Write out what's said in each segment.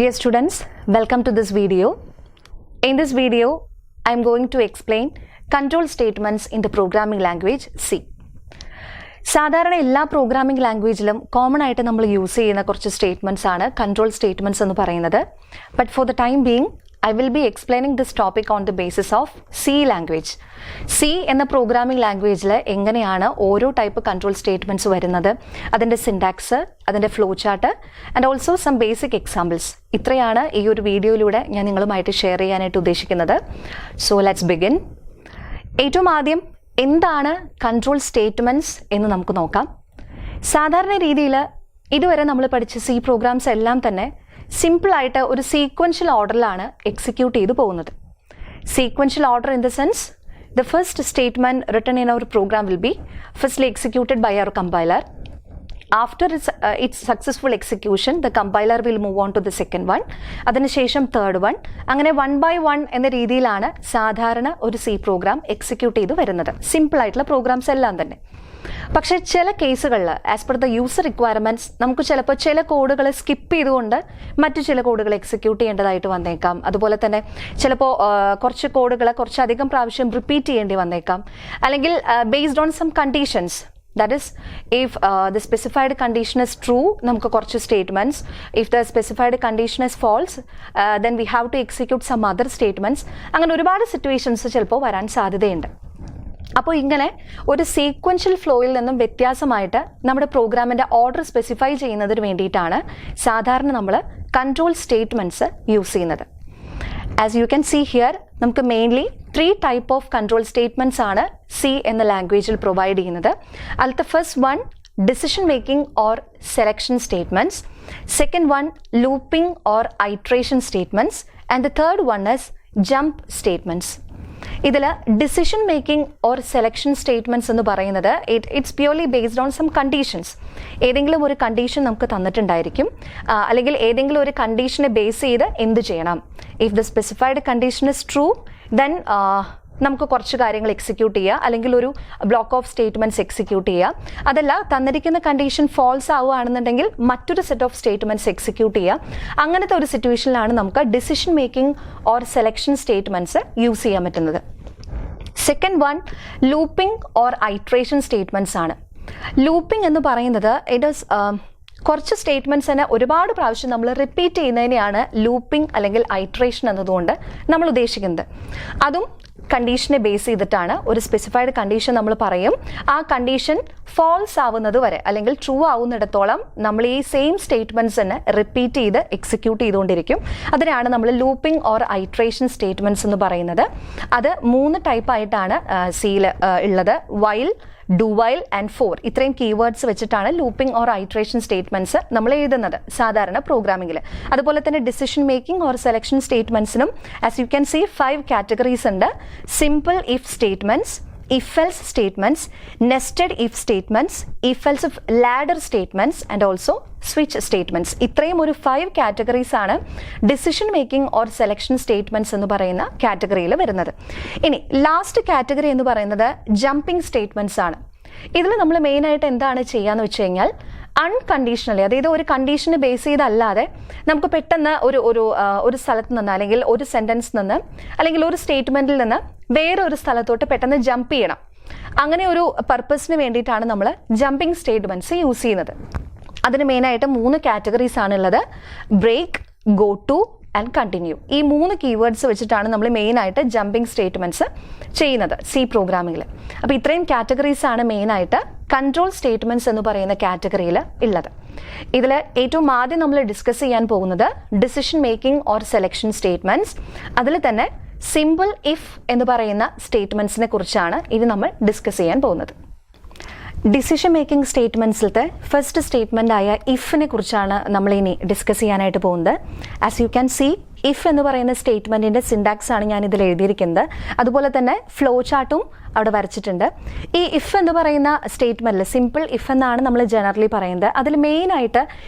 Dear students, welcome to this video. In this video, I am going to explain control statements in the programming language C. സാധാരണ എല്ലാ programming ലാംഗ്വേജിലും common ആയിട്ട് നമ്മൾ use ചെയ്യുന്ന കുറച്ച് statements ആണ് control statements എന്ന് പറയുന്നത്. But for the time being I will be explaining this topic on the basis of C language. C എന്ന പ്രോഗ്രാമിംഗ് ലാംഗ്വേജിൽ എങ്ങനെയാണ് ഓരോ ടൈപ്പ് കൺട്രോൾ സ്റ്റേറ്റ്മെൻറ്റ്സ് വരുന്നത്, അതിൻ്റെ സിൻടാക്സ്, അതിൻ്റെ flow chart and also some basic examples. ഇത്രയാണ് ഈ ഒരു വീഡിയോയിലൂടെ ഞാൻ നിങ്ങളുമായിട്ട് ഷെയർ ചെയ്യാനായിട്ട് ഉദ്ദേശിക്കുന്നത്. So let's begin. ഏറ്റവും ആദ്യം എന്താണ് കൺട്രോൾ സ്റ്റേറ്റ്മെൻറ്റ്സ് എന്ന് നമുക്ക് നോക്കാം. സാധാരണ രീതിയിൽ ഇതുവരെ നമ്മൾ പഠിച്ച C പ്രോഗ്രാംസ് എല്ലാം തന്നെ സിമ്പിളായിട്ട് ഒരു സീക്വൻഷ്യൽ ഓർഡറിലാണ് എക്സിക്യൂട്ട് ചെയ്തു പോകുന്നത്. Sequential order in the sense the first statement written in our program will be firstly executed by our compiler. After its successful execution, the compiler will move on to the second one. അതിനുശേഷം third one. അങ്ങനെ 1 by 1 എന്ന രീതിയിലാണ് സാധാരണ ഒരു C program execute ചെയ്ത് വരുന്നത്. സിമ്പിളായിട്ടുള്ള programmes എല്ലാം തന്നെ. പക്ഷേ ചില കേസുകളിൽ as per the user requirements നമുക്ക് ചിലപ്പോൾ ചില കോഡുകൾ സ്കിപ്പ് ചെയ്തുകൊണ്ട് മറ്റു ചില കോഡുകൾ എക്സിക്യൂട്ട് ചെയ്യേണ്ടതായിട്ട് വന്നേക്കാം. അതുപോലെ തന്നെ ചിലപ്പോൾ കുറച്ച് കോഡുകൾ കുറച്ചധികം പ്രാവശ്യം റിപ്പീറ്റ് ചെയ്യേണ്ടി വന്നേക്കാം. അല്ലെങ്കിൽ based on some conditions, that is if the specified condition is true namukku korchu statements, if the specified condition is false then we have to execute some other statements. അങ്ങനെ ഒരുപാട് സിറ്റുവേഷൻസ് ചിലപ്പോൾ വരാൻ സാധ്യതയുണ്ട്. അപ്പോൾ ഇങ്ങനെ ഒരു സീക്വൻഷ്യൽ ഫ്ലോയിൽ നിന്നും വ്യത്യാസമായിട്ട് നമ്മുടെ പ്രോഗ്രാമിൻ്റെ ഓർഡർ സ്പെസിഫൈ ചെയ്യുന്നതിന് വേണ്ടിയിട്ടാണ് സാധാരണ നമ്മൾ കൺട്രോൾ സ്റ്റേറ്റ്മെൻറ്റ്സ് യൂസ് ചെയ്യുന്നത്. As you can see here നമുക്ക് mainly 3 type of control statements ആണ് C എന്ന ലാംഗ്വേജിൽ പ്രൊവൈഡ് ചെയ്യുന്നത്. അതിലത്തെ first one decision making or selection statements, second one looping or iteration statements and the third one is jump statements. ഇതിൽ decision making or selection statements എന്ന് പറയുന്നത് it's purely based on some conditions. ഏതെങ്കിലും ഒരു condition നമുക്ക് തന്നിട്ടുണ്ടായിരിക്കും, അല്ലെങ്കിൽ ഏതെങ്കിലും ഒരു കണ്ടീഷനെ base ചെയ്ത് എന്ത് ചെയ്യണം. If the specified condition is true then നമുക്ക് കുറച്ച് കാര്യങ്ങൾ എക്സിക്യൂട്ട് ചെയ്യുക, അല്ലെങ്കിൽ ഒരു ബ്ലോക്ക് ഓഫ് സ്റ്റേറ്റ്മെൻറ്റ്സ് എക്സിക്യൂട്ട് ചെയ്യുക. അതല്ല തന്നിരിക്കുന്ന കണ്ടീഷൻ ഫോൾസ് ആവുകയാണെന്നുണ്ടെങ്കിൽ മറ്റൊരു സെറ്റ് ഓഫ് സ്റ്റേറ്റ്മെൻറ്റ്സ് എക്സിക്യൂട്ട് ചെയ്യുക. അങ്ങനത്തെ ഒരു സിറ്റുവേഷനിലാണ് നമുക്ക് decision making or selection statements use ചെയ്യാൻ പറ്റുന്നത്. Second one looping or iteration statements ആണ്. ലൂപ്പിംഗ് എന്ന് പറയുന്നത് ഇറ്റ് ഈസ് കുറച്ച് സ്റ്റേറ്റ്മെൻറ്റ്സ് തന്നെ ഒരുപാട് പ്രാവശ്യം നമ്മൾ റിപ്പീറ്റ് ചെയ്യുന്നതിനെയാണ് ലൂപ്പിംഗ് അല്ലെങ്കിൽ ഐട്രേഷൻ എന്നതുകൊണ്ട് നമ്മൾ ഉദ്ദേശിക്കുന്നത്. അതും കണ്ടീഷനെ ബേസ് ചെയ്തിട്ടാണ്. ഒരു സ്പെസിഫൈഡ് കണ്ടീഷൻ നമ്മൾ പറയും, ആ കണ്ടീഷൻ ഫോൾസ് ആവുന്നത് വരെ അല്ലെങ്കിൽ ട്രൂ ആവുന്നിടത്തോളം നമ്മൾ ഈ സെയിം സ്റ്റേറ്റ്മെൻറ്റ്സ് തന്നെ റിപ്പീറ്റ് ചെയ്ത് എക്സിക്യൂട്ട് ചെയ്തുകൊണ്ടിരിക്കും. അതിനാണ് നമ്മൾ ലൂപ്പിംഗ് ഓർ ഐട്രേഷൻ സ്റ്റേറ്റ്മെൻറ്റ്സ് എന്ന് പറയുന്നത്. അത് 3 ടൈപ്പായിട്ടാണ് സിയിൽ ഉള്ളത്. While, do while and for, ഇത്രയും കീവേഡ്സ് വെച്ചിട്ടാണ് ലൂപ്പിംഗ് ഓർ ഐട്രേഷൻ സ്റ്റേറ്റ്മെൻറ്റ്സ് നമ്മൾ എഴുതുന്നത് സാധാരണ പ്രോഗ്രാമിംഗിൽ. അതുപോലെ തന്നെ ഡിസിഷൻ മേക്കിംഗ് ഓർ സെലക്ഷൻ സ്റ്റേറ്റ്മെൻറ്റ്സിനും as you can see 5 categories ഉണ്ട്. Simple if statements, if else statements, nested if statements, if else if ladder statements and also switch statements. ഇത്രയും ഒരു 5 കാറ്റഗറീസ് ആണ് decision making or selection statements എന്ന് പറയുന്ന കാറ്റഗറിയിൽ വരുന്നത്. ഇനി ലാസ്റ്റ് കാറ്റഗറി എന്ന് പറയുന്നത് ജമ്പിംഗ് സ്റ്റേറ്റ്മെൻറ്റ്സ് ആണ്. ഇതിൽ നമ്മൾ മെയിനായിട്ട് എന്താണ് ചെയ്യാന്ന് വെച്ച് കഴിഞ്ഞാൽ അൺകണ്ടീഷണലി, അതായത് ഒരു കണ്ടീഷനെ ബേസ് ചെയ്തല്ലാതെ നമുക്ക് പെട്ടെന്ന് ഒരു സ്ഥലത്ത് നിന്ന് അല്ലെങ്കിൽ ഒരു സെൻറ്റൻസ് നിന്ന് അല്ലെങ്കിൽ ഒരു സ്റ്റേറ്റ്മെൻറ്റിൽ നിന്ന് വേറെ ഒരു സ്ഥലത്തോട്ട് പെട്ടെന്ന് ജമ്പ് ചെയ്യണം. അങ്ങനെ ഒരു പർപ്പസിന് വേണ്ടിയിട്ടാണ് നമ്മൾ ജമ്പിംഗ് സ്റ്റേറ്റ്മെൻറ്റ്സ് യൂസ് ചെയ്യുന്നത്. അതിന് മെയിനായിട്ട് 3 കാറ്റഗറീസ് ആണുള്ളത്. Break, go to and continue. ഈ 3 കീവേഡ്സ് വെച്ചിട്ടാണ് നമ്മൾ മെയിനായിട്ട് ജമ്പിംഗ് സ്റ്റേറ്റ്മെൻറ്റ്സ് ചെയ്യുന്നത് C പ്രോഗ്രാമിങ്ങിൽ. അപ്പോൾ ഇത്രയും കാറ്റഗറീസ് ആണ് മെയിനായിട്ട് കൺട്രോൾ സ്റ്റേറ്റ്മെൻറ്റ്സ് എന്ന് പറയുന്ന കാറ്റഗറിയിൽ ഉള്ളത്. ഇതിൽ ഏറ്റവും ആദ്യം നമ്മൾ ഡിസ്കസ് ചെയ്യാൻ പോകുന്നത് decision making or selection statements. അതിൽ തന്നെ സിമ്പിൾ ഇഫ് എന്ന് പറയുന്ന സ്റ്റേറ്റ്മെൻറ്റ്സിനെ കുറിച്ചാണ് ഇനി നമ്മൾ ഡിസ്കസ് ചെയ്യാൻ പോകുന്നത്. ഡിസിഷൻ മേക്കിംഗ് സ്റ്റേറ്റ്മെൻറ്റ്സിലത്തെ ഫസ്റ്റ് സ്റ്റേറ്റ്മെൻ്റ് ആയ ഇഫിനെ കുറിച്ചാണ് നമ്മൾ ഇനി ഡിസ്കസ് ചെയ്യാനായിട്ട് പോകുന്നത്. As you can see if എന്ന് പറയുന്ന സ്റ്റേറ്റ്മെൻറ്റിൻ്റെ സിൻടാക്സ് ആണ് ഞാൻ ഇതിൽ എഴുതിയിരിക്കുന്നത്. അതുപോലെ തന്നെ ഫ്ലോ ചാർട്ടും അവിടെ വരച്ചിട്ടുണ്ട്. ഈ ഇഫ് എന്ന് പറയുന്ന സ്റ്റേറ്റ്മെൻറ്റിൽ സിമ്പിൾ ഇഫ് എന്നാണ് നമ്മൾ ജനറലി പറയുന്നത്. അതിൽ മെയിനായിട്ട്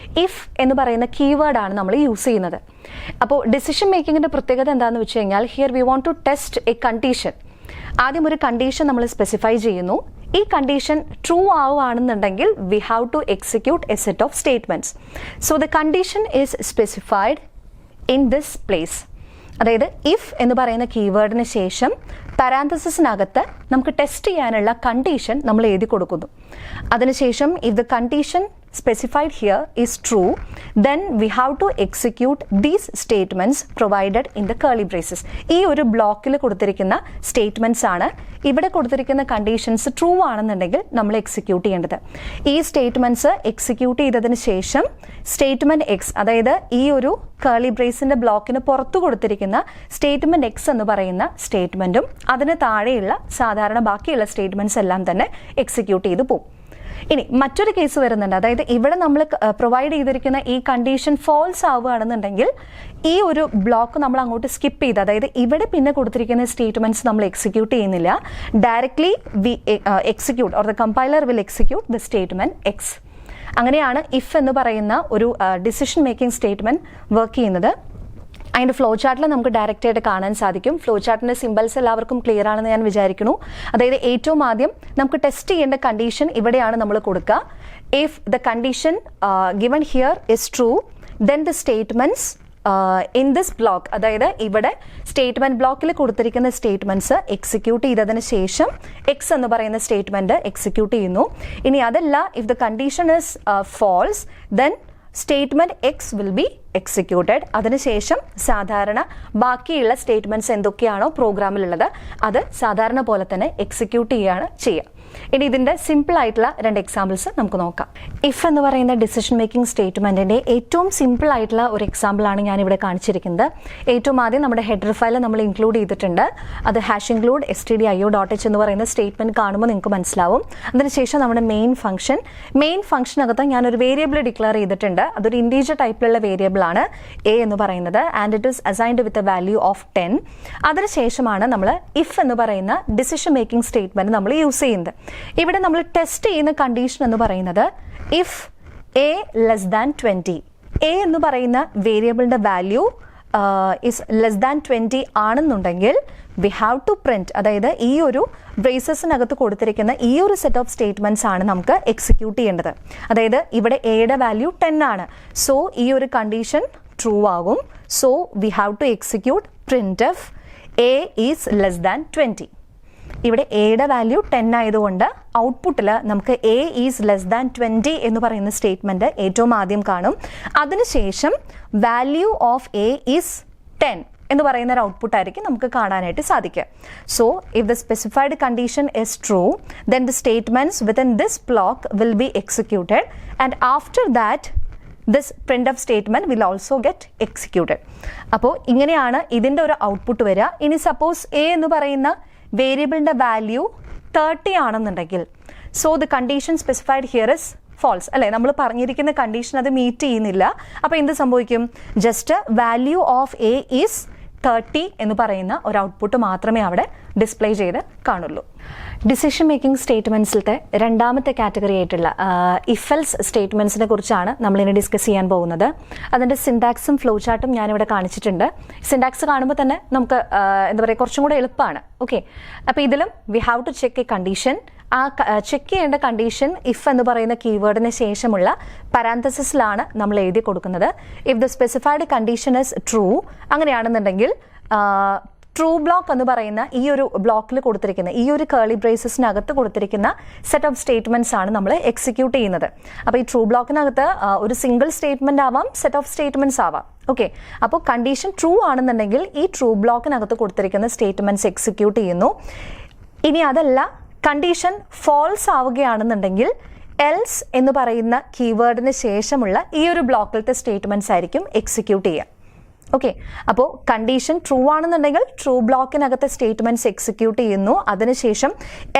ഇഫ് എന്ന് പറയുന്ന കീവേഡാണ് നമ്മൾ യൂസ് ചെയ്യുന്നത്. അപ്പോൾ ഡിസിഷൻ മേക്കിങ്ങിൻ്റെ പ്രത്യേകത എന്താണെന്ന് വെച്ച് കഴിഞ്ഞാൽ here we want to test a condition. ആദ്യം ഒരു കണ്ടീഷൻ നമ്മൾ സ്പെസിഫൈ ചെയ്യുന്നു. ഈ കണ്ടീഷൻ ട്രൂ ആവുകയാണെന്നുണ്ടെങ്കിൽ we have to execute a set of statements. So the condition is specified in this place. അതായത് ഇഫ് എന്ന് പറയുന്ന കീവേഡിന് ശേഷം പാരാന്തസിസിനകത്ത് നമുക്ക് ടെസ്റ്റ് ചെയ്യാനുള്ള കണ്ടീഷൻ നമ്മൾ എഴുതി കൊടുക്കുന്നു. അതിനുശേഷം if the condition specified here is true, then we have to execute these statements provided in the curly braces. ഈ ഒരു ബ്ലോക്കിൽ കൊടുത്തിരിക്കുന്ന സ്റ്റേറ്റ്മെന്റ്സ് ആണ്. ഇവിടെ കൊടുത്തിരിക്കുന്ന കണ്ടീഷൻസ് ട്രൂ ആണെന്നുണ്ടെങ്കിൽ നമ്മൾ എക്സിക്യൂട്ട് ചെയ്യേണ്ടത്. ഈ സ്റ്റേറ്റ്മെന്റ്സ് എക്സിക്യൂട്ട് ചെയ്തതിന് ശേഷം സ്റ്റേറ്റ്മെന്റ് എക്സ്, അതായത് ഈ ഒരു കേർലി ബ്രേസിന്റെ ബ്ലോക്കിന് പുറത്തു കൊടുത്തിരിക്കുന്ന സ്റ്റേറ്റ്മെന്റ് എക്സ് എന്ന് പറയുന്ന സ്റ്റേറ്റ്മെന്റും അതിന് താഴെയുള്ള സാധാരണ ബാക്കിയുള്ള സ്റ്റേറ്റ്മെന്റ്സ് എല്ലാം തന്നെ എക്സിക്യൂട്ട് ചെയ്ത് പോകും. ഇനി മറ്റൊരു കേസ് വരുന്നുണ്ട്. അതായത് ഇവിടെ നമ്മൾ പ്രൊവൈഡ് ചെയ്തിരിക്കുന്ന ഈ കണ്ടീഷൻ ഫോൾസ് ആവുകയാണെന്നുണ്ടെങ്കിൽ ഈ ഒരു ബ്ലോക്ക് നമ്മൾ അങ്ങോട്ട് സ്കിപ്പ് ചെയ്ത്, അതായത് ഇവിടെ പിന്നെ കൊടുത്തിരിക്കുന്ന സ്റ്റേറ്റ്മെന്റ്സ് നമ്മൾ എക്സിക്യൂട്ട് ചെയ്യുന്നില്ല. Directly we execute or the compiler will execute the statement X. അങ്ങനെയാണ് ഇഫ് എന്ന് പറയുന്ന ഒരു ഡിസിഷൻ മേക്കിംഗ് സ്റ്റേറ്റ്മെന്റ് വർക്ക് ചെയ്യുന്നത്. അതിൻ്റെ ഫ്ലോ ചാർട്ടിൽ നമുക്ക് ഡയറക്റ്റ് ആയിട്ട് കാണാൻ സാധിക്കും. ഫ്ലോ ചാർട്ടിൻ്റെ സിമ്പിൾസ് എല്ലാവർക്കും ക്ലിയർ ആണെന്ന് ഞാൻ വിചാരിക്കുന്നു. അതായത് ഏറ്റവും ആദ്യം നമുക്ക് ടെസ്റ്റ് ചെയ്യേണ്ട കണ്ടീഷൻ ഇവിടെയാണ് നമ്മൾ കൊടുക്കുക. If the condition given here is true, then the statements in this block, അതായത് ഇവിടെ സ്റ്റേറ്റ്മെന്റ് ബ്ലോക്കിൽ കൊടുത്തിരിക്കുന്ന സ്റ്റേറ്റ്മെന്റ്സ് എക്സിക്യൂട്ട് ചെയ്തതിന് ശേഷം എക്സ് എന്ന് പറയുന്ന സ്റ്റേറ്റ്മെന്റ് എക്സിക്യൂട്ട് ചെയ്യുന്നു. ഇനി അതല്ല, if the condition is false, then statement X will be executed. അതിനുശേഷം സാധാരണ ബാക്കിയുള്ള സ്റ്റേറ്റ്മെന്റ്സ് എന്തൊക്കെയാണോ പ്രോഗ്രാമിലുള്ളത് അത് സാധാരണ പോലെ തന്നെ എക്സിക്യൂട്ട് ചെയ്യുകയാണ് ചെയ്യുക. ഇനി ഇതിന്റെ സിമ്പിൾ ആയിട്ടുള്ള രണ്ട് എക്സാമ്പിൾസ് നമുക്ക് നോക്കാം. ഇഫ് എന്ന് പറയുന്ന ഡിസിഷൻ മേക്കിംഗ് സ്റ്റേറ്റ്മെന്റിന്റെ ഏറ്റവും സിമ്പിൾ ആയിട്ടുള്ള ഒരു എക്സാമ്പിൾ ആണ് ഞാൻ ഇവിടെ കാണിച്ചിരിക്കുന്നത്. ഏറ്റവും ആദ്യം നമ്മുടെ ഹെഡർ ഫയൽ നമ്മൾ ഇൻക്ലൂഡ് ചെയ്തിട്ടുണ്ട്. അത് #include stdio.h എന്ന് പറയുന്ന സ്റ്റേറ്റ്മെന്റ് കാണുമ്പോൾ നിങ്ങൾക്ക് മനസ്സിലാവും. അതിനുശേഷം നമ്മുടെ മെയിൻ ഫംഗ്ഷനകത്ത് ഞാനൊരു വേരിയബിൾ ഡിക്ലെയർ ചെയ്തിട്ടുണ്ട്. അതൊരു ഇൻറ്റീജർ ടൈപ്പിലുള്ള വേരിയബിൾ ആണ് എ എന്ന് പറയുന്നത്. And it is assigned with a value of 10. അതിനുശേഷമാണ് നമ്മൾ ഇഫ് എന്ന് പറയുന്ന ഡിസിഷൻ മേക്കിംഗ് സ്റ്റേറ്റ്മെന്റ് നമ്മൾ യൂസ് ചെയ്യുന്നത്. ഇവിടെ നമ്മൾ ടെസ്റ്റ് ചെയ്യുന്ന കണ്ടീഷൻ എന്ന് പറയുന്നത് if A less than 20, A എന്ന് പറയുന്ന വേരിയബിളിന്റെ വാല്യൂ ഇസ് ലെസ് ദാൻ 20 ആണെന്നുണ്ടെങ്കിൽ വി ഹാവ് ടു പ്രിന്റ്, അതായത് ഈ ഒരു ബ്രേസസിനകത്ത് കൊടുത്തിരിക്കുന്ന ഈ ഒരു സെറ്റ് ഓഫ് സ്റ്റേറ്റ്മെന്റ്സ് ആണ് നമുക്ക് എക്സിക്യൂട്ട് ചെയ്യേണ്ടത്. അതായത് ഇവിടെ എയുടെ വാല്യൂ 10 ആണ്. സോ ഈ ഒരു കണ്ടീഷൻ ട്രൂ ആകും. So we have to execute print F A is less than 20. ഇവിടെ എയുടെ വാല്യൂ 10 ആയതുകൊണ്ട് ഔട്ട്പുട്ടിൽ നമുക്ക് എ ഈസ് ലെസ് ദാൻ 20 എന്ന് പറയുന്ന സ്റ്റേറ്റ്മെന്റ് ഏറ്റവും ആദ്യം കാണും. അതിനുശേഷം വാല്യൂ ഓഫ് എ ഈസ് 10 എന്ന് പറയുന്ന ഒരു ഔട്ട്പുട്ട് ആയിരിക്കും നമുക്ക് കാണാനായിട്ട് സാധിക്കുക. So if the specified condition is true, then the statements within this block will be executed and after that this printf statement will also get executed. അപ്പോൾ ഇങ്ങനെയാണ് ഇതിൻ്റെ ഒരു ഔട്ട്പുട്ട് വരിക. ഇനി സപ്പോസ് എ എന്ന് പറയുന്ന വേരിയബിളിൻ്റെ വാല്യൂ 30 ആണെന്നുണ്ടെങ്കിൽ, so the condition specified here is false അല്ലേ, നമ്മൾ പറഞ്ഞിരിക്കുന്ന കണ്ടീഷൻ അത് മീറ്റ് ചെയ്യുന്നില്ല. അപ്പോൾ എന്ത് സംഭവിക്കും? Just value of A is 30 എന്ന് പറയുന്ന ഒരു ഔട്ട്പുട്ട് മാത്രമേ അവിടെ ഡിസ്പ്ലേ ചെയ്ത് കാണുള്ളൂ. ഡിസിഷൻ മേക്കിംഗ് സ്റ്റേറ്റ്മെൻറ്റ്സിലത്തെ രണ്ടാമത്തെ കാറ്റഗറി ആയിട്ടുള്ള ഇഫ് എൽസ് സ്റ്റേറ്റ്മെൻറ്റ്സിനെ കുറിച്ചാണ് നമ്മളിനി ഡിസ്കസ് ചെയ്യാൻ പോകുന്നത്. അതിൻ്റെ സിൻടാക്സും ഫ്ലോ ചാർട്ടും ഞാനിവിടെ കാണിച്ചിട്ടുണ്ട്. സിൻടാക്സ് കാണുമ്പോൾ തന്നെ നമുക്ക് എന്താ പറയുക, കുറച്ചും കൂടെ എളുപ്പമാണ്. ഓക്കെ, അപ്പോൾ ഇതിലും we have to check a condition. ആ ചെക്ക് ചെയ്യേണ്ട കണ്ടീഷൻ ഇഫ് എന്ന് പറയുന്ന കീവേഡിന് ശേഷമുള്ള പാരാന്തസിസിലാണ് നമ്മൾ എഴുതി കൊടുക്കുന്നത്. If the specified condition is true, അങ്ങനെയാണെന്നുണ്ടെങ്കിൽ ട്രൂ ബ്ലോക്ക് എന്ന് പറയുന്ന ഈ ഒരു ബ്ലോക്കിൽ കൊടുത്തിരിക്കുന്ന ഈ ഒരു കേർലി ബ്രേസസിനകത്ത് കൊടുത്തിരിക്കുന്ന സെറ്റ് ഓഫ് സ്റ്റേറ്റ്മെന്റ്സ് ആണ് നമ്മൾ എക്സിക്യൂട്ട് ചെയ്യുന്നത്. അപ്പോൾ ഈ ട്രൂ ബ്ലോക്കിനകത്ത് ഒരു സിംഗിൾ സ്റ്റേറ്റ്മെന്റ് ആവാം, സെറ്റ് ഓഫ് സ്റ്റേറ്റ്മെന്റ്സ് ആവാം. ഓക്കെ, അപ്പോൾ കണ്ടീഷൻ ട്രൂ ആണെന്നുണ്ടെങ്കിൽ ഈ ട്രൂ ബ്ലോക്കിനകത്ത് കൊടുത്തിരിക്കുന്ന സ്റ്റേറ്റ്മെന്റ്സ് എക്സിക്യൂട്ട് ചെയ്യുന്നു. ഇനി അതല്ല, കണ്ടീഷൻ ഫോൾസ് ആവുകയാണെന്നുണ്ടെങ്കിൽ എൽസ് എന്ന് പറയുന്ന കീവേഡിന് ശേഷമുള്ള ഈ ഒരു ബ്ലോക്കിലത്തെ സ്റ്റേറ്റ്മെന്റ്സ് ആയിരിക്കും എക്സിക്യൂട്ട് ചെയ്യുക. ഓക്കെ, അപ്പോൾ കണ്ടീഷൻ ട്രൂ ആണെന്നുണ്ടെങ്കിൽ ട്രൂ ബ്ലോക്കിനകത്തെ സ്റ്റേറ്റ്മെന്റ്സ് എക്സിക്യൂട്ട് ചെയ്യുന്നു. അതിനുശേഷം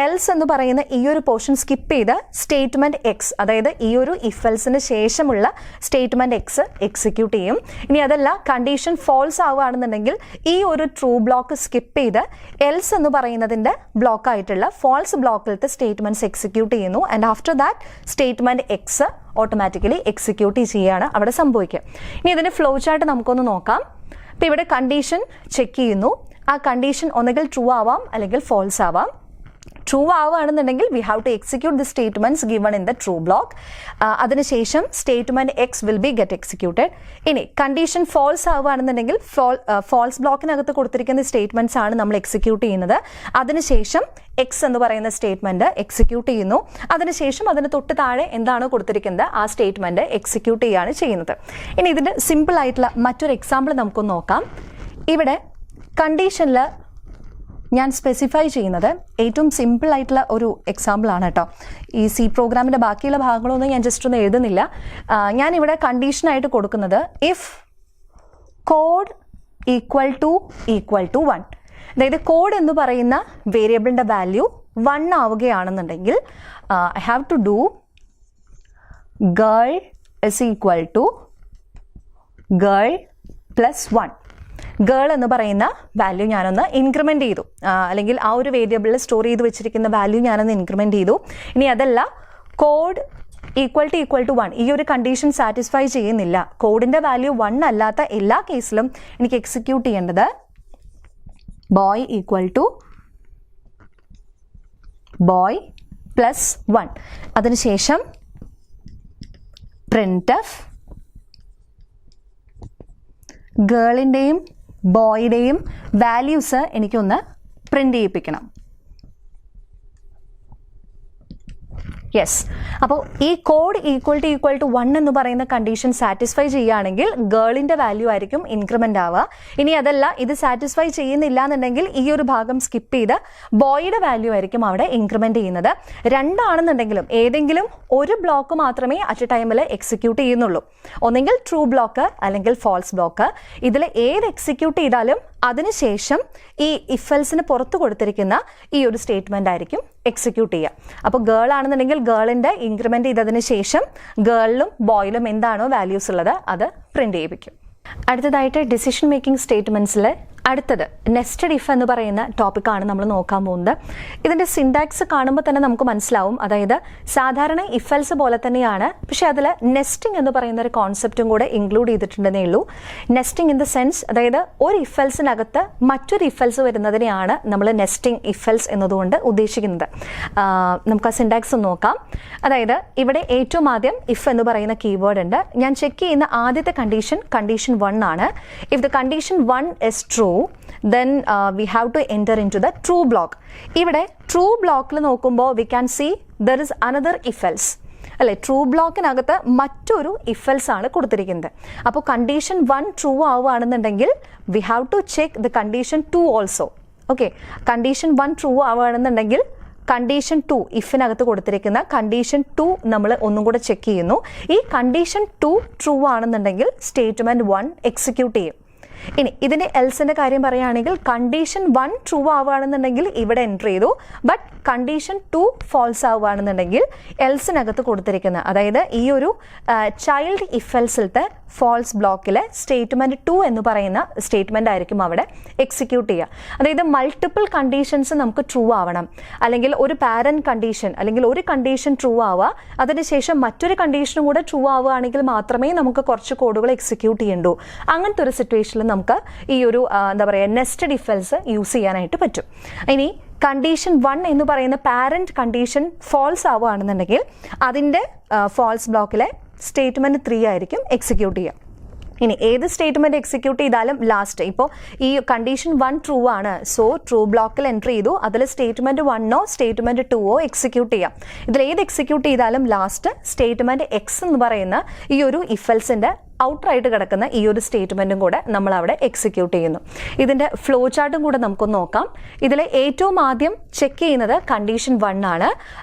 എൽസ് എന്ന് പറയുന്ന ഈ ഒരു പോർഷൻ സ്കിപ്പ് ചെയ്ത് സ്റ്റേറ്റ്മെന്റ് എക്സ്, അതായത് ഈ ഒരു ഇഫ് എൽസിന് ശേഷമുള്ള സ്റ്റേറ്റ്മെന്റ് എക്സ് എക്സിക്യൂട്ട് ചെയ്യും. ഇനി അതല്ല, കണ്ടീഷൻ ഫോൾസ് ആവുകയാണെന്നുണ്ടെങ്കിൽ ഈ ഒരു ട്രൂ ബ്ലോക്ക് സ്കിപ്പ് ചെയ്ത് എൽസ് എന്ന് പറയുന്നതിന്റെ ബ്ലോക്ക് ആയിട്ടുള്ള ഫോൾസ് ബ്ലോക്കിലത്തെ സ്റ്റേറ്റ്മെന്റ്സ് എക്സിക്യൂട്ട് ചെയ്യുന്നു. And after that statement X automatically execute ചെയ്യുകയാണ് അവിടെ സംഭവിക്കുക. ഇനി ഇതിന്റെ ഫ്ലോ ചാർട്ട് നമുക്കൊന്ന് നോക്കാം. അപ്പോൾ ഇവിടെ കണ്ടീഷൻ ചെക്ക് ചെയ്യുന്നു. ആ കണ്ടീഷൻ ഒന്നുകിൽ ട്രൂ ആവാം അല്ലെങ്കിൽ ഫോൾസ് ആവാം. ട്രൂ ആവുകയാണെന്നുണ്ടെങ്കിൽ we have to execute the statements given in the true block. അതിനുശേഷം statement X will be get executed. ഇനി കണ്ടീഷൻ ഫോൾസ് ആവുകയാണെന്നുണ്ടെങ്കിൽ ഫോൾസ് ബ്ലോക്കിനകത്ത് കൊടുത്തിരിക്കുന്ന സ്റ്റേറ്റ്മെന്റ്സ് ആണ് നമ്മൾ എക്സിക്യൂട്ട് ചെയ്യുന്നത്. അതിനുശേഷം എക്സ് എന്ന് പറയുന്ന സ്റ്റേറ്റ്മെന്റ് എക്സിക്യൂട്ട് ചെയ്യുന്നു. അതിനുശേഷം അതിന് തൊട്ട് താഴെ എന്താണോ കൊടുത്തിരിക്കുന്നത് ആ സ്റ്റേറ്റ്മെന്റ് എക്സിക്യൂട്ട് ചെയ്യുകയാണ് ചെയ്യുന്നത്. ഇനി ഇതിന്റെ സിമ്പിൾ ആയിട്ടുള്ള മറ്റൊരു എക്സാമ്പിൾ നമുക്കൊന്ന് നോക്കാം. ഇവിടെ കണ്ടീഷനിൽ ഞാൻ സ്പെസിഫൈ ചെയ്യുന്നത് ഏറ്റവും സിമ്പിൾ ആയിട്ടുള്ള ഒരു എക്സാമ്പിൾ ആണ് കേട്ടോ. ഈ സി പ്രോഗ്രാമിൻ്റെ ബാക്കിയുള്ള ഭാഗങ്ങളൊന്നും ഞാൻ ജസ്റ്റ് ഒന്ന് എഴുതുന്നില്ല. ഞാനിവിടെ കണ്ടീഷനായിട്ട് കൊടുക്കുന്നത് ഇഫ് കോഡ് ഈക്വൽ ടു 1, അതായത് കോഡ് എന്ന് പറയുന്ന വേരിയബിളിൻ്റെ വാല്യൂ 1 ആവുകയാണെന്നുണ്ടെങ്കിൽ I have to do girl is equal to girl plus 1. Girl എന്ന് പറയുന്ന വാല്യൂ ഞാനൊന്ന് ഇൻക്രിമെൻ്റ് ചെയ്തു, അല്ലെങ്കിൽ ആ ഒരു വേരിയബിളിൽ സ്റ്റോർ ചെയ്ത് വെച്ചിരിക്കുന്ന വാല്യൂ ഞാനൊന്ന് ഇൻക്രിമെൻ്റ് ചെയ്തു. ഇനി അതല്ല കോഡ് ഈക്വൽ ടു 1 ഈ ഒരു കണ്ടീഷൻ സാറ്റിസ്ഫൈ ചെയ്യുന്നില്ല, കോഡിൻ്റെ വാല്യൂ 1 അല്ലാത്ത എല്ലാ കേസിലും എനിക്ക് എക്സിക്യൂട്ട് ചെയ്യേണ്ടത് boy equal to boy plus 1. അതിനുശേഷം printf ഗേളിൻ്റെയും ബോയുടെയും വാല്യൂസ് എനിക്കൊന്ന് പ്രിൻ്റ് ചെയ്യിപ്പിക്കണം. യെസ്, അപ്പോൾ ഈ കോഡ് ഈക്വൽ ടു 1 എന്ന് പറയുന്ന കണ്ടീഷൻ സാറ്റിസ്ഫൈ ചെയ്യുകയാണെങ്കിൽ ഗേളിൻ്റെ വാല്യൂ ആയിരിക്കും ഇൻക്രിമെൻ്റ് ആവുക. ഇനി അതല്ല ഇത് സാറ്റിസ്ഫൈ ചെയ്യുന്നില്ല എന്നുണ്ടെങ്കിൽ ഈ ഒരു ഭാഗം സ്കിപ്പ് ചെയ്ത് ബോയുടെ വാല്യൂ ആയിരിക്കും അവിടെ ഇൻക്രിമെൻ്റ് ചെയ്യുന്നത്. രണ്ടാണെന്നുണ്ടെങ്കിലും ഏതെങ്കിലും ഒരു ബ്ലോക്ക് മാത്രമേ അറ്റ് എ ടൈമിൽ എക്സിക്യൂട്ട് ചെയ്യുന്നുള്ളൂ. ഒന്നെങ്കിൽ ട്രൂ ബ്ലോക്ക് അല്ലെങ്കിൽ ഫാൾസ് ബ്ലോക്ക്. ഇതിൽ ഏത് എക്സിക്യൂട്ട് ചെയ്താലും അതിനുശേഷം ഈ ഇഫൽസിന് പുറത്ത് കൊടുത്തിരിക്കുന്ന ഈ ഒരു സ്റ്റേറ്റ്മെൻ്റ് ആയിരിക്കും എക്സിക്യൂട്ട് ചെയ്യുക. അപ്പോൾ ഗേൾ ആണെന്നുണ്ടെങ്കിൽ ഗേളിൻ്റെ ഇൻക്രിമെൻ്റ് ചെയ്തതിന് ശേഷം ഗേളിലും ബോയിലും എന്താണോ വാല്യൂസ് ഉള്ളത് അത് പ്രിൻ്റ് ചെയ്യിപ്പിക്കും. അടുത്തതായിട്ട് ഡിസിഷൻ മേക്കിംഗ് സ്റ്റേറ്റ്മെൻറ്റ്സിൽ അടുത്തത് നെസ്റ്റഡ് ഇഫ് എന്ന് പറയുന്ന ടോപ്പിക്കാണ് നമ്മൾ നോക്കാൻ പോകുന്നത്. ഇതിൻ്റെ സിൻടാക്സ് കാണുമ്പോൾ തന്നെ നമുക്ക് മനസ്സിലാവും. അതായത് സാധാരണ ഇഫൽസ് പോലെ തന്നെയാണ്, പക്ഷേ അതിൽ നെസ്റ്റിംഗ് എന്ന് പറയുന്ന ഒരു കോൺസെപ്റ്റും കൂടെ ഇൻക്ലൂഡ് ചെയ്തിട്ടുണ്ടെന്നേ ഉള്ളൂ. നെസ്റ്റിംഗ് ഇൻ ദ സെൻസ്, അതായത് ഒരു ഇഫൽസിനകത്ത് മറ്റൊരു ഇഫൽസ് വരുന്നതിനെയാണ് നമ്മൾ നെസ്റ്റിംഗ് ഇഫൽസ് എന്നതുകൊണ്ട് ഉദ്ദേശിക്കുന്നത്. നമുക്ക് ആ സിൻടാക്സ് നോക്കാം. അതായത് ഇവിടെ ഏറ്റവും ആദ്യം ഇഫ് എന്ന് പറയുന്ന കീവേഡ് ഉണ്ട്. ഞാൻ ചെക്ക് ചെയ്യുന്ന ആദ്യത്തെ കണ്ടീഷൻ 1 ആണ്. If the condition 1 is true, then we have to enter into the true block. ഇവിടെ ട്രൂ ബ്ലോക്കിൽ നോക്കുമ്പോൾ we can see there is another if else അല്ലെ. ട്രൂ ബ്ലോക്കിനകത്ത് മറ്റൊരു if else ആണ് കൊടുത്തിരിക്കുന്നത്. അപ്പോൾ കണ്ടീഷൻ 1 ട്രൂ ആവുകയാണെന്നുണ്ടെങ്കിൽ we have to check the condition 2 also. Okay, condition 1 true ആവുകയാണെന്നുണ്ടെങ്കിൽ കണ്ടീഷൻ 2 ഇഫിനകത്ത് കൊടുത്തിരിക്കുന്ന കണ്ടീഷൻ 2 നമ്മൾ ഒന്നും കൂടെ ചെക്ക് ചെയ്യുന്നു. ഈ കണ്ടീഷൻ 2 ട്രൂ ആണെന്നുണ്ടെങ്കിൽ സ്റ്റേറ്റ്മെൻറ്റ് 1 എക്സിക്യൂട്ട് ചെയ്യും. ഇനി ഇതിൻ്റെ എൽസിൻ്റെ കാര്യം പറയുകയാണെങ്കിൽ കണ്ടീഷൻ 1 ട്രൂ ആവുകയാണെന്നുണ്ടെങ്കിൽ ഇവിടെ എൻ്റർ ചെയ്തു, ബട്ട് കണ്ടീഷൻ 2 ഫോൾസ് ആവുകയാണെന്നുണ്ടെങ്കിൽ എൽസിനകത്ത് കൊടുത്തിരിക്കുന്ന, അതായത് ഈ ഒരു ചൈൽഡ് ഇഫ് എൽസിലത്തെ ഫോൾസ് ബ്ലോക്കിൽ സ്റ്റേറ്റ്മെൻറ്റ് 2 എന്ന് പറയുന്ന സ്റ്റേറ്റ്മെൻ്റ് ആയിരിക്കും അവിടെ എക്സിക്യൂട്ട് ചെയ്യുക. അതായത് മൾട്ടിപ്പിൾ കണ്ടീഷൻസ് നമുക്ക് ട്രൂ ആവണം, അല്ലെങ്കിൽ ഒരു പാരന്റ് കണ്ടീഷൻ അല്ലെങ്കിൽ ഒരു കണ്ടീഷൻ ട്രൂ ആവുക, അതിനുശേഷം മറ്റൊരു കണ്ടീഷനും കൂടെ ട്രൂ ആവുകയാണെങ്കിൽ മാത്രമേ നമുക്ക് കുറച്ച് കോഡുകൾ എക്സിക്യൂട്ട് ചെയ്യണ്ടൂ. അങ്ങനത്തെ ഒരു സിറ്റുവേഷനിൽ നമുക്ക് ഈ ഒരു എന്താ പറയുക നെസ്റ്റഡ് ഇഫ് എൽസ് യൂസ് ചെയ്യാനായിട്ട് പറ്റും. ഇനി കണ്ടീഷൻ 1 എന്ന് പറയുന്ന പാരന്റ് കണ്ടീഷൻ ഫോൾസ് ആവുകയാണെന്നുണ്ടെങ്കിൽ അതിൻ്റെ ഫോൾസ് ബ്ലോക്കിലെ സ്റ്റേറ്റ്മെൻറ്റ് 3 ആയിരിക്കും എക്സിക്യൂട്ട് ചെയ്യുക. ഇനി ഏത് സ്റ്റേറ്റ്മെൻറ്റ് എക്സിക്യൂട്ട് ചെയ്താലും ലാസ്റ്റ് ഇപ്പോൾ ഈ കണ്ടീഷൻ 1 ട്രൂ ആണ്, സോ ട്രൂ ബ്ലോക്കിൽ എൻ്റർ ചെയ്തു, അതിൽ സ്റ്റേറ്റ്മെൻറ്റ് 1ഓ സ്റ്റേറ്റ്മെൻറ്റ് 2ഓ എക്സിക്യൂട്ട് ചെയ്യാം. ഇതിൽ ഏത് എക്സിക്യൂട്ട് ചെയ്താലും ലാസ്റ്റ് സ്റ്റേറ്റ്മെൻറ്റ് എക്സ് എന്ന് പറയുന്ന ഈ ഒരു ഇഫൽസിൻ്റെ ഔട്ടറായിട്ട് കിടക്കുന്ന ഈ ഒരു സ്റ്റേറ്റ്മെൻറ്റും കൂടെ നമ്മൾ അവിടെ എക്സിക്യൂട്ട് ചെയ്യുന്നു. ഇതിൻ്റെ ഫ്ലോ ചാർട്ടും കൂടെ നമുക്കൊന്ന് നോക്കാം. ഇതിൽ ഏറ്റവും ആദ്യം ചെക്ക് ചെയ്യുന്നത് കണ്ടീഷൻ 1 ആണ്.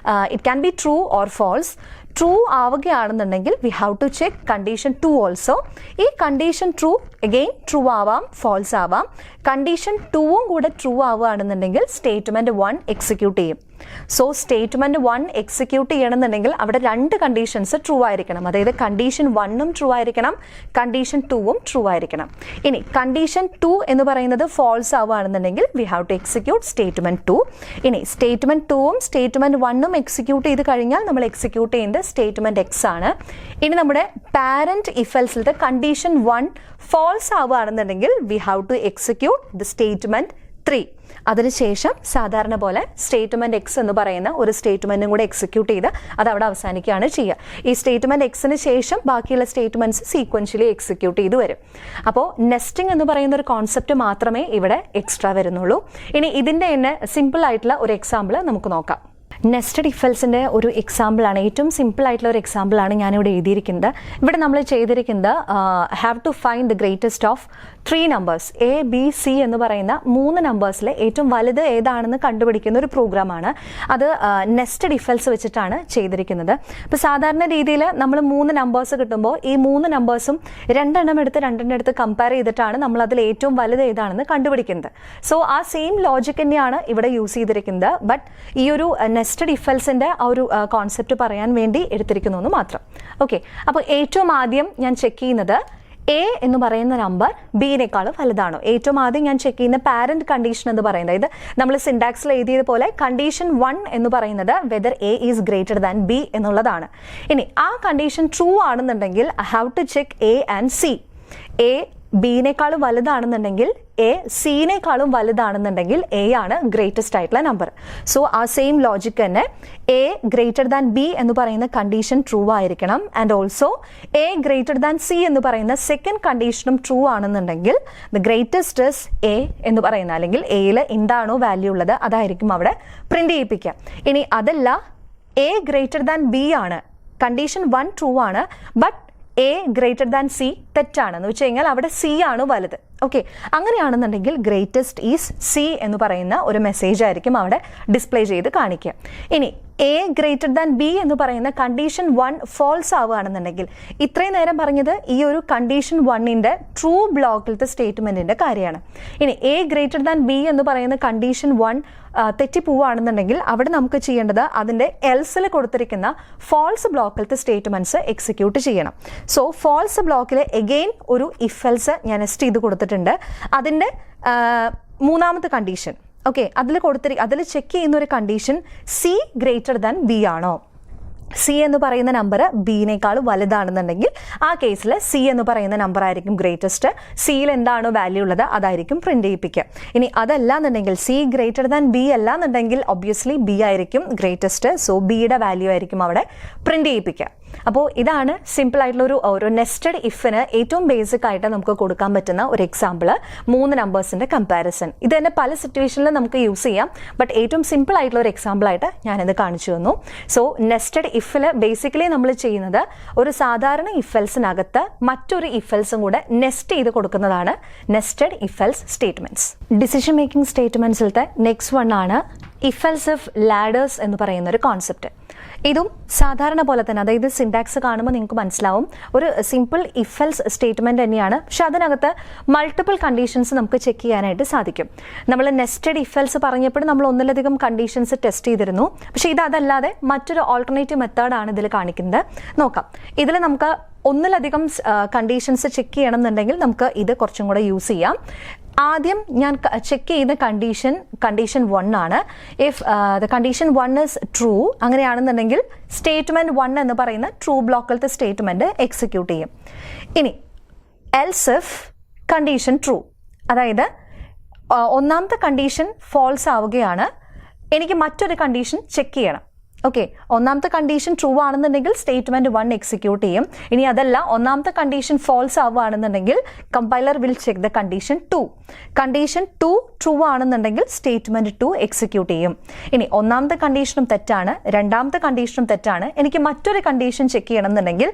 It can be true or false. True ആവുകയാണെന്നുണ്ടെങ്കിൽ we have to check condition 2 also. ഈ കണ്ടീഷൻ ട്രൂ അഗെയിൻ ട്രൂ ആവാം, ഫോൾസ് ആവാം. കണ്ടീഷൻ 2ഉം കൂടെ ട്രൂ ആവുകയാണെന്നുണ്ടെങ്കിൽ സ്റ്റേറ്റ്മെൻറ്റ് 1 എക്സിക്യൂട്ട് ചെയ്യും. സോ സ്റ്റേറ്റ്മെൻറ്റ് 1 എക്സിക്യൂട്ട് ചെയ്യണമെന്നുണ്ടെങ്കിൽ അവിടെ 2 കണ്ടീഷൻസ് ട്രൂ ആയിരിക്കണം. അതായത് കണ്ടീഷൻ 1ഉം ട്രൂ ആയിരിക്കണം, കണ്ടീഷൻ 2ഉം ട്രൂ ആയിരിക്കണം. ഇനി കണ്ടീഷൻ 2 എന്ന് പറയുന്നത് ഫോൾസ് ആവുകയാണെന്നുണ്ടെങ്കിൽ we have to execute statement 2. ഇനി സ്റ്റേറ്റ്മെൻറ്റ് 2ഉം സ്റ്റേറ്റ്മെൻറ്റ് 1ഉം എക്സിക്യൂട്ട് ചെയ്ത് കഴിഞ്ഞാൽ നമ്മൾ എക്സിക്യൂട്ട് ചെയ്യേണ്ടത് സ്റ്റേറ്റ്മെൻറ്റ് എക്സ് ആണ്. ഇനി നമ്മുടെ പാരന്റ് ഇഫൽസിലത്തെ കണ്ടീഷൻ 1 ഫോൾസ് ആവുകയാണെന്നുണ്ടെങ്കിൽ we have to execute the statement 3. അതിനുശേഷം സാധാരണ പോലെ സ്റ്റേറ്റ്മെൻറ്റ് എക്സ് എന്ന് പറയുന്ന ഒരു സ്റ്റേറ്റ്മെൻറ്റും കൂടെ എക്സിക്യൂട്ട് ചെയ്ത് അത് അവിടെ അവസാനിക്കുകയാണ് ചെയ്യുക. ഈ സ്റ്റേറ്റ്മെൻറ്റ് എക്സിന് ശേഷം ബാക്കിയുള്ള സ്റ്റേറ്റ്മെൻറ്റ്സ് സീക്വൻഷ്യലി എക്സിക്യൂട്ട് ചെയ്ത് വരും. അപ്പോൾ നെസ്റ്റിംഗ് എന്ന് പറയുന്ന ഒരു കോൺസെപ്റ്റ് മാത്രമേ ഇവിടെ എക്സ്ട്രാ വരുന്നുള്ളൂ. ഇനി ഇതിൻ്റെ തന്നെ സിമ്പിൾ ആയിട്ടുള്ള ഒരു എക്സാമ്പിൾ നമുക്ക് നോക്കാം. നെസ്റ്റഡ് ഇഫൽസിൻ്റെ ഒരു എക്സാമ്പിളാണ്, ഏറ്റവും സിമ്പിൾ ആയിട്ടുള്ള ഒരു എക്സാമ്പിളാണ് ഞാനിവിടെ എഴുതിയിരിക്കുന്നത്. ഇവിടെ നമ്മൾ ചെയ്തിരിക്കുന്നത് have to find the greatest of 3 numbers A B C എന്ന് പറയുന്ന 3 നമ്പേഴ്സിൽ ഏറ്റവും വലുത് ഏതാണെന്ന് കണ്ടുപിടിക്കുന്ന ഒരു പ്രോഗ്രാമാണ്. അത് നെസ്റ്റഡ് ഇഫൽസ് വെച്ചിട്ടാണ് ചെയ്തിരിക്കുന്നത്. അപ്പോൾ സാധാരണ രീതിയിൽ നമ്മൾ 3 നമ്പേഴ്സ് കിട്ടുമ്പോൾ ഈ 3 നമ്പേഴ്സും രണ്ടെണ്ണം എടുത്ത് കമ്പയർ ചെയ്തിട്ടാണ് നമ്മൾ അതിൽ ഏറ്റവും വലുത് ഏതാണെന്ന് കണ്ടുപിടിക്കുന്നത്. സോ ആ സെയിം ലോജിക് തന്നെയാണ് ഇവിടെ യൂസ് ചെയ്തിരിക്കുന്നത്. ബട്ട് ഈ ഒരു നെസ്റ്റഡ് ഇഫൽസിൻ്റെ ആ ഒരു കോൺസെപ്റ്റ് പറയാൻ വേണ്ടി എടുത്തിരിക്കുന്നു എന്ന് മാത്രം. ഓക്കെ, അപ്പോൾ ഏറ്റവും ആദ്യം ഞാൻ ചെക്ക് ചെയ്യുന്നത് എ എന്ന് പറയുന്ന നമ്പർ ബിനേക്കാൾ വലുതാണോ. ഏറ്റവും ആദ്യം ഞാൻ ചെക്ക് ചെയ്യുന്ന പാരന്റ് കണ്ടീഷൻ എന്ന് പറയുന്നത്, ഇത് നമ്മൾ സിൻടാക്സിൽ എഴുതിയതുപോലെ കണ്ടീഷൻ 1 എന്ന് പറയുന്നത് whether A is greater than B എന്നുള്ളതാണ്. ഇനി ആ കണ്ടീഷൻ ട്രൂ ആണെന്നുണ്ടെങ്കിൽ I have to check A and C. A ബിനേക്കാളും വലുതാണെന്നുണ്ടെങ്കിൽ എ സിനേക്കാളും വലുതാണെന്നുണ്ടെങ്കിൽ എ ആണ് ഗ്രേറ്റസ്റ്റ് ആയിട്ടുള്ള നമ്പർ. സോ ആ സെയിം ലോജിക് തന്നെ എ ഗ്രേറ്റർ ദാൻ ബി എന്ന് പറയുന്ന കണ്ടീഷൻ ട്രൂ ആയിരിക്കണം. And also A greater than C എന്ന് പറയുന്ന സെക്കൻഡ് കണ്ടീഷനും ട്രൂ ആണെന്നുണ്ടെങ്കിൽ ദ ഗ്രേറ്റസ്റ്റ് ഇസ് എ എന്ന് പറയുന്ന, അല്ലെങ്കിൽ എയിൽ എന്താണോ വാല്യൂ ഉള്ളത് അതായിരിക്കും അവിടെ പ്രിന്റ് ചെയ്യിപ്പിക്കുക. ഇനി അതല്ല എ ഗ്രേറ്റർ ദാൻ ബി ആണ്, കണ്ടീഷൻ 1 ട്രൂ ആണ്, but A greater than C തെറ്റാണെന്ന് വെച്ച് കഴിഞ്ഞാൽ അവിടെ സി ആണ് വലുത്. ഓക്കെ, അങ്ങനെയാണെന്നുണ്ടെങ്കിൽ ഗ്രേറ്റസ്റ്റ് ഈസ് സി എന്ന് പറയുന്ന ഒരു മെസ്സേജ് ആയിരിക്കും അവിടെ ഡിസ്പ്ലേ ചെയ്ത് കാണിക്കുക. ഇനി എ ഗ്രേറ്റർ ദാൻ ബി എന്ന് പറയുന്ന കണ്ടീഷൻ 1 ഫോൾസ് ആവുകയാണെന്നുണ്ടെങ്കിൽ, ഇത്രയും നേരം പറഞ്ഞത് ഈ ഒരു കണ്ടീഷൻ 1ന്റെ ട്രൂ ബ്ലോക്കിലത്തെ സ്റ്റേറ്റ്മെന്റിന്റെ കാര്യമാണ്. ഇനി എ ഗ്രേറ്റർ ദാൻ ബി എന്ന് പറയുന്ന കണ്ടീഷൻ 1 തെറ്റിപ്പോവുകയാണെന്നുണ്ടെങ്കിൽ അവിടെ നമുക്ക് ചെയ്യേണ്ടത് അതിൻ്റെ എൽസിൽ കൊടുത്തിരിക്കുന്ന ഫോൾസ് ബ്ലോക്കിലത്തെ സ്റ്റേറ്റ്മെന്റ്സ് എക്സിക്യൂട്ട് ചെയ്യണം. സോ ഫോൾസ് ബ്ലോക്കിൽ എഗെയിൻ ഒരു ഇഫ് എൽസ് ഞാൻ നെസ്റ്റ് ചെയ്ത് കൊടുത്തിട്ടുണ്ട്. അതിൻ്റെ മൂന്നാമത്തെ കണ്ടീഷൻ, ഓക്കെ, അതിൽ ചെക്ക് ചെയ്യുന്ന ഒരു condition C greater than B ആണോ. സി എന്ന് പറയുന്ന നമ്പർ ബിനേക്കാൾ വലുതാണെന്നുണ്ടെങ്കിൽ ആ കേസിൽ സി എന്ന് പറയുന്ന നമ്പർ ആയിരിക്കും ഗ്രേറ്റസ്റ്റ്. സിയിൽ എന്താണോ വാല്യൂ ഉള്ളത് അതായിരിക്കും പ്രിന്റ് ചെയ്യിപ്പിക്കുക. ഇനി അതല്ലാന്നുണ്ടെങ്കിൽ സി ഗ്രേറ്റർ ദാൻ ബി അല്ലാന്നുണ്ടെങ്കിൽ ഒബ്വിയസ്ലി ബി ആയിരിക്കും ഗ്രേറ്റസ്റ്റ്. സോ ബിയുടെ വാല്യൂ ആയിരിക്കും അവിടെ പ്രിന്റ് ചെയ്യിപ്പിക്കുക. അപ്പോൾ ഇതാണ് സിമ്പിൾ ആയിട്ടുള്ള ഒരു നെസ്റ്റഡ് ഇഫിന് ഏറ്റവും ബേസിക് ആയിട്ട് നമുക്ക് കൊടുക്കാൻ പറ്റുന്ന ഒരു എക്സാമ്പിൾ, 3 നമ്പേഴ്സിന്റെ കമ്പാരിസൺ. ഇത് തന്നെ പല സിറ്റുവേഷനിലും നമുക്ക് യൂസ് ചെയ്യാം, ബട്ട് ഏറ്റവും സിമ്പിൾ ആയിട്ടുള്ള ഒരു എക്സാമ്പിൾ ആയിട്ട് ഞാനിത് കാണിച്ചു തന്നു. സോ നെസ്റ്റഡ് ഇഫിൽ ബേസിക്കലി നമ്മൾ ചെയ്യുന്നത് ഒരു സാധാരണ ഇഫെൽസിനകത്ത് മറ്റൊരു ഇഫെൽസും കൂടെ നെസ്റ്റ് ചെയ്ത് കൊടുക്കുന്നതാണ് nested if else statements. Decision making സ്റ്റേറ്റ്മെന്റ്സിലത്തെ നെക്സ്റ്റ് വൺ ആണ് ഇഫെൽസിഫ് ലാഡേഴ്സ് എന്ന് പറയുന്ന ഒരു കോൺസെപ്റ്റ്. ഇതും സാധാരണ പോലെ തന്നെ, അതായത് സിൻടാക്സ് കാണുമ്പോൾ നിങ്ങൾക്ക് മനസ്സിലാവും ഒരു സിമ്പിൾ ഇഫെൽസ് സ്റ്റേറ്റ്മെന്റ് തന്നെയാണ്. പക്ഷെ അതിനകത്ത് മൾട്ടിപ്പിൾ കണ്ടീഷൻസ് നമുക്ക് ചെക്ക് ചെയ്യാനായിട്ട് സാധിക്കും. നമ്മൾ നെസ്റ്റഡ് ഇഫെൽസ് പറഞ്ഞപ്പോൾ നമ്മൾ ഒന്നിലധികം കണ്ടീഷൻസ് ടെസ്റ്റ് ചെയ്തിരുന്നു. പക്ഷെ ഇതല്ലാതെ മറ്റൊരു ഓൾട്ടർനേറ്റീവ് മെത്തേഡാണ് ഇതിൽ കാണിക്കുന്നത്. നോക്കാം, ഇതിൽ നമുക്ക് ഒന്നിലധികം കണ്ടീഷൻസ് ചെക്ക് ചെയ്യണം എന്നുണ്ടെങ്കിൽ നമുക്ക് ഇത് കുറച്ചും കൂടെ യൂസ് ചെയ്യാം. ആദ്യം ഞാൻ ചെക്ക് ചെയ്യുന്ന കണ്ടീഷൻ 1 ആണ്. If the condition 1 is true, അങ്ങനെയാണെന്നുണ്ടെങ്കിൽ സ്റ്റേറ്റ്മെന്റ് 1 എന്ന് പറയുന്ന ട്രൂ ബ്ലോക്കിലത്തെ സ്റ്റേറ്റ്മെന്റ് എക്സിക്യൂട്ട് ചെയ്യും. ഇനി എൽസ് ഇഫ് കണ്ടീഷൻ ട്രൂ, അതായത് ഒന്നാമത്തെ കണ്ടീഷൻ ഫോൾസ് ആവുകയാണ്, എനിക്ക് മറ്റൊരു കണ്ടീഷൻ ചെക്ക് ചെയ്യണം. ഓക്കെ, ഒന്നാമത്തെ കണ്ടീഷൻ ട്രൂ ആണെന്നുണ്ടെങ്കിൽ സ്റ്റേറ്റ്മെന്റ് 1 എക്സിക്യൂട്ട് ചെയ്യും. ഇനി അതല്ല, ഒന്നാമത്തെ കണ്ടീഷൻ ഫോൾസ് ആവുകയാണെന്നുണ്ടെങ്കിൽ compiler will check the condition 2. Condition 2 true ആണെന്നുണ്ടെങ്കിൽ സ്റ്റേറ്റ്മെന്റ് 2 എക്സിക്യൂട്ട് ചെയ്യും. ഇനി ഒന്നാമത്തെ കണ്ടീഷനും തെറ്റാണ്, രണ്ടാമത്തെ കണ്ടീഷനും തെറ്റാണ്, എനിക്ക് മറ്റൊരു കണ്ടീഷൻ ചെക്ക് ചെയ്യണമെന്നുണ്ടെങ്കിൽ